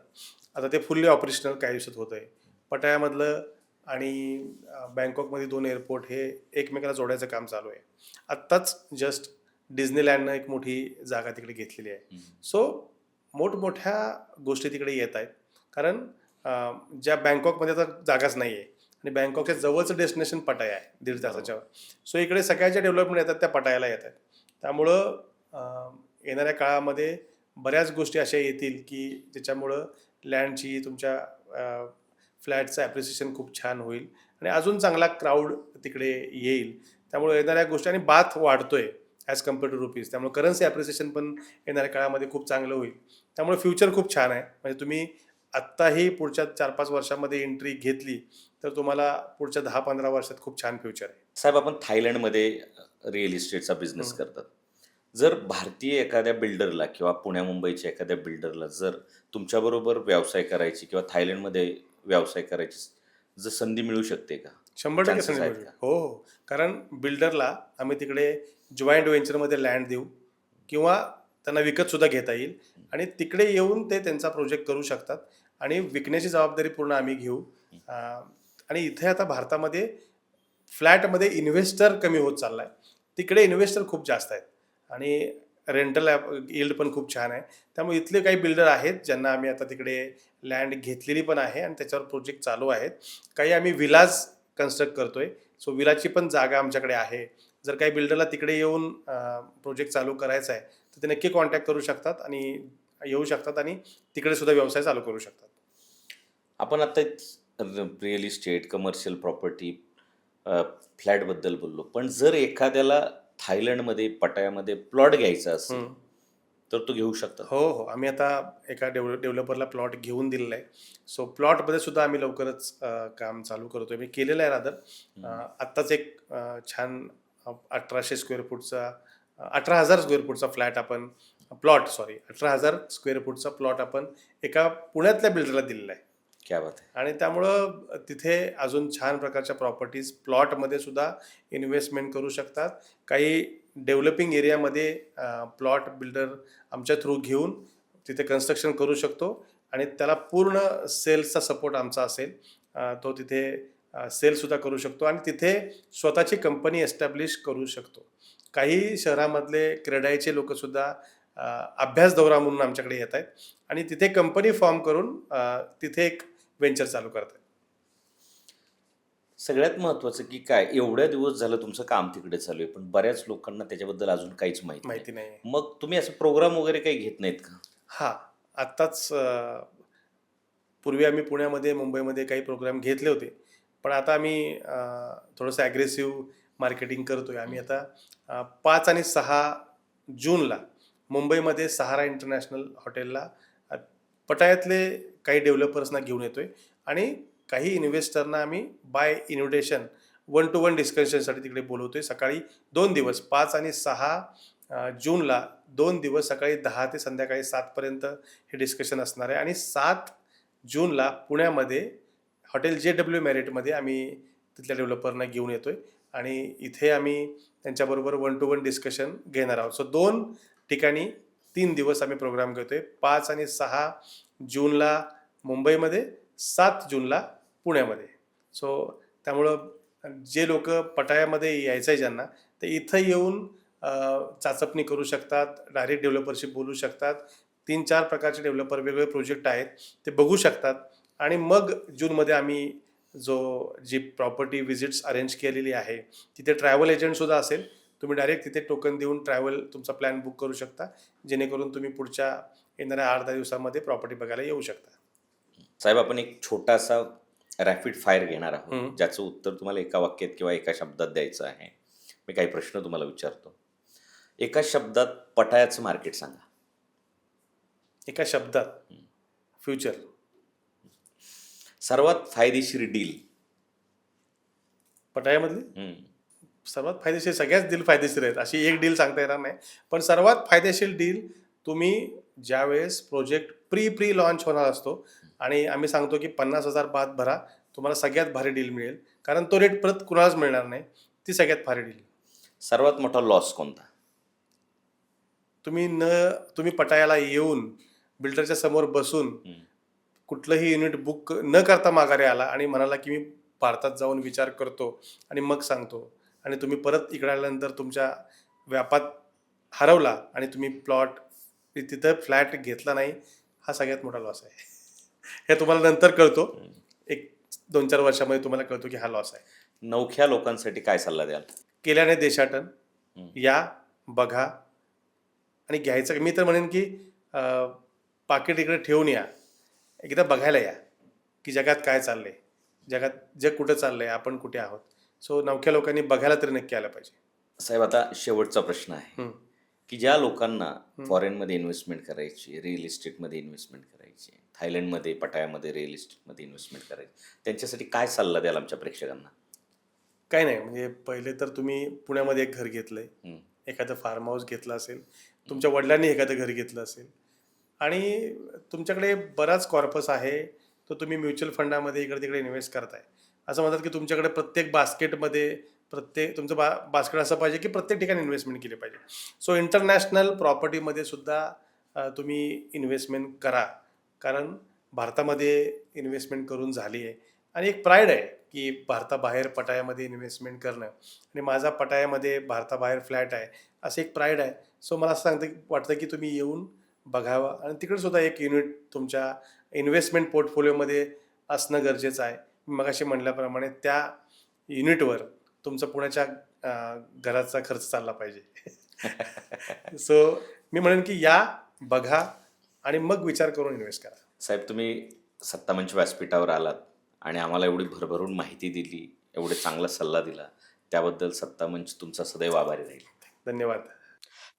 आता ते फुल्ली ऑपरेशनल काही दिवसात होत आहे. पटायामधलं आणि बँकॉकमध्ये 2 एअरपोर्ट हे एकमेकाला जोडायचं काम चालू आहे. आत्ताच जस्ट डिझनीलँडनं एक मोठी जागा तिकडे घेतलेली आहे. सो मोठमोठ्या गोष्टी तिकडे येत आहेत, कारण ज्या बँकॉकमध्ये आता जागाच नाही आहे, आणि बँकॉकच्या जवळचं डेस्टिनेशन पटाया आहे 1.5 तासाच्यावर. सो इकडे सगळ्या ज्या डेव्हलपमेंट येतात त्या पटायाला येत आहेत. त्यामुळं येणाऱ्या काळामध्ये बऱ्याच गोष्टी अशा येतील की ज्याच्यामुळं लँडची, तुमच्या फ्लॅटचं ॲप्रिसिएशन खूप छान होईल, आणि अजून चांगला क्राऊड तिकडे येईल. त्यामुळे येणाऱ्या गोष्टी, आणि बाथ वाढतोय ॲज कम्पेअर टू रुपीज, त्यामुळे करन्सी ॲप्रिसिएशन पण येणाऱ्या काळामध्ये खूप चांगलं होईल. त्यामुळे फ्युचर खूप छान आहे. म्हणजे तुम्ही आत्ताही पुढच्या 4-5 वर्षामध्ये एंट्री घेतली तर तुम्हाला पुढच्या 10-15 वर्षात खूप छान फ्युचर आहे. साहेब, आपण थायलंडमध्ये रिअल इस्टेटचा बिझनेस करतात. जर भारतीय एखाद्या बिल्डरला किंवा पुण्या मुंबईच्या एखाद्या बिल्डरला जर तुमच्याबरोबर व्यवसाय करायची किंवा थायलंडमध्ये व्यवसाय करायची जर संधी मिळू शकते का? 100% Chances संधी आहेत मिळेल. का? हो हो. कारण बिल्डरला आम्ही तिकडे जॉईंट व्हेंचरमध्ये लँड देऊ, किंवा त्यांना विकत सुद्धा घेता येईल, आणि तिकडे येऊन ते त्यांचा प्रोजेक्ट करू शकतात, आणि विकण्याची जबाबदारी पूर्ण आम्ही घेऊ. आणि इथे आता भारतामध्ये फ्लॅटमध्ये इन्व्हेस्टर कमी होत चालला आहे, तिकडे इन्व्हेस्टर खूप जास्त आहेत, आणि रेंटल यील्ड पण खूप छान आहे. त्यामुळे इथले काही बिल्डर आहेत ज्यांना आम्ही आता तिकडे लँड घेतलेली पण आहे, आणि त्याच्यावर प्रोजेक्ट चालू आहेत. काही आम्ही विलाज कन्स्ट्रक्ट करतोय, सो विलाची पण जागा आमच्याकडे आहे. जर काही बिल्डरला तिकडे येऊन प्रोजेक्ट चालू करायचा आहे तर ते नक्की कॉन्टॅक्ट करू शकतात, आणि येऊ शकतात, आणि तिकडे सुद्धा व्यवसाय चालू करू शकतात. आपण आता रिअल इस्टेट, कमर्शियल प्रॉपर्टी, फ्लॅटबद्दल बोललो, पण जर एखाद्याला थायलंडमध्ये, पटायामध्ये प्लॉट घ्यायचा असेल तर तो घेऊ शकतो? हो हो. आम्ही आता एका डेव्हलपरला प्लॉट घेऊन दिलेला आहे. सो प्लॉटमध्ये सुद्धा आम्ही लवकरच काम चालू करतोय. मी केलेलं आहे रादर. आत्ताच एक छान 1800 स्क्वेअर फूटचा 18,000 स्क्वेअर फूटचा फ्लॅट आपण 18,000 स्क्वेअर फूटचा प्लॉट आपण एका पुण्यातल्या बिल्डरला दिलेला आहे. क्या बात आहे. आणि त्यामुळं तिथे अजून छान प्रकारच्या प्रॉपर्टीज प्लॉटमध्ये सुद्धा इन्व्हेस्टमेंट करू शकतात. काही डेव्हलपिंग एरियामध्ये प्लॉट बिल्डर आमच्या थ्रू घेऊन तिथे कन्स्ट्रक्शन करू शकतो, आणि त्याला पूर्ण सेल्सचा सपोर्ट आमचा असेल. तो तिथे सेलसुद्धा करू शकतो, आणि तिथे स्वतःची कंपनी एस्टॅब्लिश करू शकतो. काही शहरामधले क्रेडाईचे लोकंसुद्धा अभ्यास दौरा म्हणून आमच्याकडे येत आहेत, आणि तिथे कंपनी फॉर्म करून तिथे एक व्हेंचर चालू करतात. सगळ्यात महत्वाचं की काय, एवढ्या दिवस झालं तुमचं काम तिकडे चालू आहे, पण बऱ्याच लोकांना त्याच्याबद्दल अजून काहीच माहिती माहिती नाही. मग तुम्ही असं प्रोग्राम वगैरे काही घेत नाहीत का? हां, आत्ताच पूर्वी आम्ही पुण्यामध्ये, मुंबईमध्ये काही प्रोग्राम घेतले होते, पण आता आम्ही थोडंसं ॲग्रेसिव्ह मार्केटिंग करतोय. आम्ही आता 5 आणि 6 जूनला मुंबईमध्ये सहारा इंटरनॅशनल हॉटेलला पटायातले काही डेव्हलपर्सना घेऊन येतोय, आणि काही इन्व्हेस्टरना आम्ही बाय इन्व्हिटेशन 1 to 1 डिस्कशनसाठी तिकडे बोलवतोय. सकाळी 2 दिवस 5 आणि 6 जूनला 2 दिवस सकाळी 10 ते संध्याकाळी 7 पर्यंत हे डिस्कशन असणार आहे. आणि 7 जूनला पुण्यामध्ये हॉटेल JW मॅरिटमध्ये आम्ही तिथल्या डेव्हलपरना घेऊन येतोय आणि इथे आम्ही त्यांच्याबरोबर 1 to 1 डिस्कशन घेणार आहोत. सो 2 ठिकाणी 3 दिवस आम्ही प्रोग्राम घेतोय. 5 आणि 6 जूनला मुंबईमध्ये, 7 जूनला पुण्यामध्ये. सो त्यामुळं जे लोक पटायामध्ये यायचं आहे ज्यांना, ते इथं येऊन चाचपणी करू शकतात, डायरेक्ट डेव्हलपरशी बोलू शकतात. 3-4 प्रकारचे डेव्हलपर वेगवेगळे प्रोजेक्ट आहेत ते बघू शकतात. आणि मग जूनमध्ये आम्ही जी प्रॉपर्टी व्हिजिट्स अरेंज केलेली आहे, तिथे ट्रॅव्हल एजंटसुद्धा असेल. तुम्ही डायरेक्ट तिथे टोकन देऊन ट्रॅव्हल तुमचा प्लॅन बुक करू शकता, जेणेकरून तुम्ही पुढच्या येणाऱ्या 8-10 दिवसामध्ये प्रॉपर्टी बघायला येऊ शकता. साहेब, आपण एक छोटासा रॅपिड फायर घेणार आहोत, ज्याचं उत्तर तुम्हाला एका वाक्यात किंवा एका शब्दात द्यायचं आहे. मी काही प्रश्न तुम्हाला विचारतो. एका शब्दात पटायाचं मार्केट सांगा. एका शब्दात फ्युचर. सर्वात फायदेशीर डील. पटायामधली सर्वात फायदेशीर, सगळ्याच डील फायदेशीर आहेत, अशी एक डील सांगता येणार नाही. पण सर्वात फायदेशीर डील तुम्ही ज्यावेळेस प्रोजेक्ट प्री लॉन्च होणार असतो आणि आम्ही सांगतो की 50,000 बात भरा, तुम्हाला सगळ्यात भारी डील मिळेल, कारण तो रेट परत कुणालाच मिळणार नाही. ती सगळ्यात भारी डील. सर्वात मोठा लॉस कोणता? तुम्ही पटायाला येऊन बिल्डरच्या समोर बसून कुठलंही युनिट बुक न करता माघारी आला आणि म्हणाला की मी भारतात जाऊन विचार करतो आणि मग सांगतो, आणि तुम्ही परत इकडे आल्यानंतर तुमच्या व्यापात हरवला आणि तुम्ही प्लॉट तिथं फ्लॅट घेतला नाही, हा सगळ्यात मोठा लॉस आहे. हे तुम्हाला नंतर कळतो, एक 2-4 वर्षामध्ये तुम्हाला कळतो की हा लॉस आहे. नवख्या लोकांसाठी काय सल्ला द्याल? केल्याने देशाटन या, बघा आणि घ्यायचं. मी तर म्हणेन की पाकिट इकडे ठेवून या, एकदा बघायला या की जगात काय चाललंय, जग कुठं चाललंय, आपण कुठे आहोत. सो नवख्या लोकांनी बघायला तरी नक्की आलं पाहिजे. साहेब, आता शेवटचा प्रश्न आहे की ज्या लोकांना फॉरेनमध्ये इन्व्हेस्टमेंट करायची, रिअल इस्टेटमध्ये इन्व्हेस्टमेंट करायची, थायलंडमध्ये, पटायामध्ये रिअल इस्टेटमध्ये इन्व्हेस्टमेंट करायची, त्यांच्यासाठी काय सल्ला द्याल आमच्या प्रेक्षकांना? काय नाही, म्हणजे पहिले तर तुम्ही पुण्यामध्ये एक घर घेतलंय, एखादं फार्म हाऊस घेतलं असेल, तुमच्या वडिलांनी एखादं घर घेतलं असेल आणि तुमच्याकडे बराच कॉर्पस आहे, तो तुम्ही म्युच्युअल फंडामध्ये इकडे तिकडे इन्व्हेस्ट करताय. असं म्हणतात की तुमच्याकडे प्रत्येक बास्केटमध्ये तुमचं बास्केट असं पाहिजे की प्रत्येक ठिकाणी इन्व्हेस्टमेंट केली पाहिजे. सो इंटरनॅशनल प्रॉपर्टीमध्ये सुद्धा तुम्ही इन्व्हेस्टमेंट करा, कारण भारतामध्ये इन्व्हेस्टमेंट करून झाली आहे आणि एक प्राईड आहे की भारताबाहेर पटायामध्ये इन्व्हेस्टमेंट करणं, आणि माझा पटायामध्ये भारताबाहेर फ्लॅट आहे, असं एक प्राईड आहे. सो मला असं वाटतं की तुम्ही येऊन बघावं आणि तिकडे सुद्धा एक युनिट तुमच्या इन्व्हेस्टमेंट पोर्टफोलिओमध्ये असणं गरजेचं आहे. मी मगाशी म्हटल्याप्रमाणे त्या युनिटवर तुमचा पुण्याच्या घराचा खर्च चालला पाहिजे. सो मी म्हणेन की या, बघा आणि मग विचार करून इन्व्हेस्ट करा. साहेब, तुम्ही सत्तामंच व्यासपीठावर आलात आणि आम्हाला एवढी भरभरून माहिती दिली, एवढे चांगला सल्ला दिला, त्याबद्दल सत्तामंच तुमचा सदैव आभारी राहील. धन्यवाद.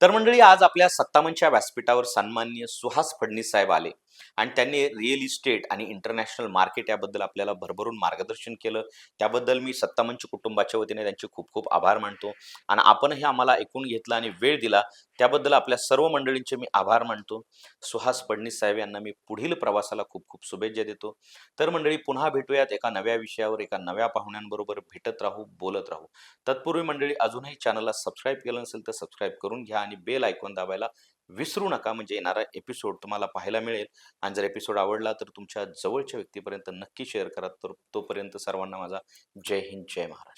तर मंडळी, आज आपल्या सत्तामंचच्या व्यासपीठावर सन्माननीय सुहास फडणीस साहेब आले आणि त्यांनी रिअल इस्टेट आणि इंटरनॅशनल मार्केट याबद्दल आपल्याला भरभरून मार्गदर्शन केलं. त्याबद्दल मी सत्तामंच कुटुंबाच्या वतीने त्यांचे खूप खूप आभार मानतो आणि आपणही आम्हाला ऐकून घेतलं आणि वेळ दिला, त्याबद्दल आपल्या सर्व मंडळींचे मी आभार मानतो. सुहास फडणीस साहेब यांना मी पुढील प्रवासाला खूप खूप शुभेच्छा देतो. तर मंडळी, पुन्हा भेटूयात एका नव्या विषयावर, एका नव्या पाहुण्यांबरोबर भेटत राहू, बोलत राहू. तत्पूर्वी मंडळी, अजूनही चॅनलला सबस्क्राईब केलं नसेल तर सबस्क्राईब करून घ्या आणि बेल आयकॉन दाबायला विसरू नका, म्हणजे येणारा एपिसोड तुम्हाला पाहायला मिळेल. आणि जर एपिसोड आवडला तर तुमच्या जवळच्या व्यक्तीपर्यंत नक्की शेअर करा. तर तोपर्यंत सर्वांना माझा जय हिंद, जय महाराष्ट्र.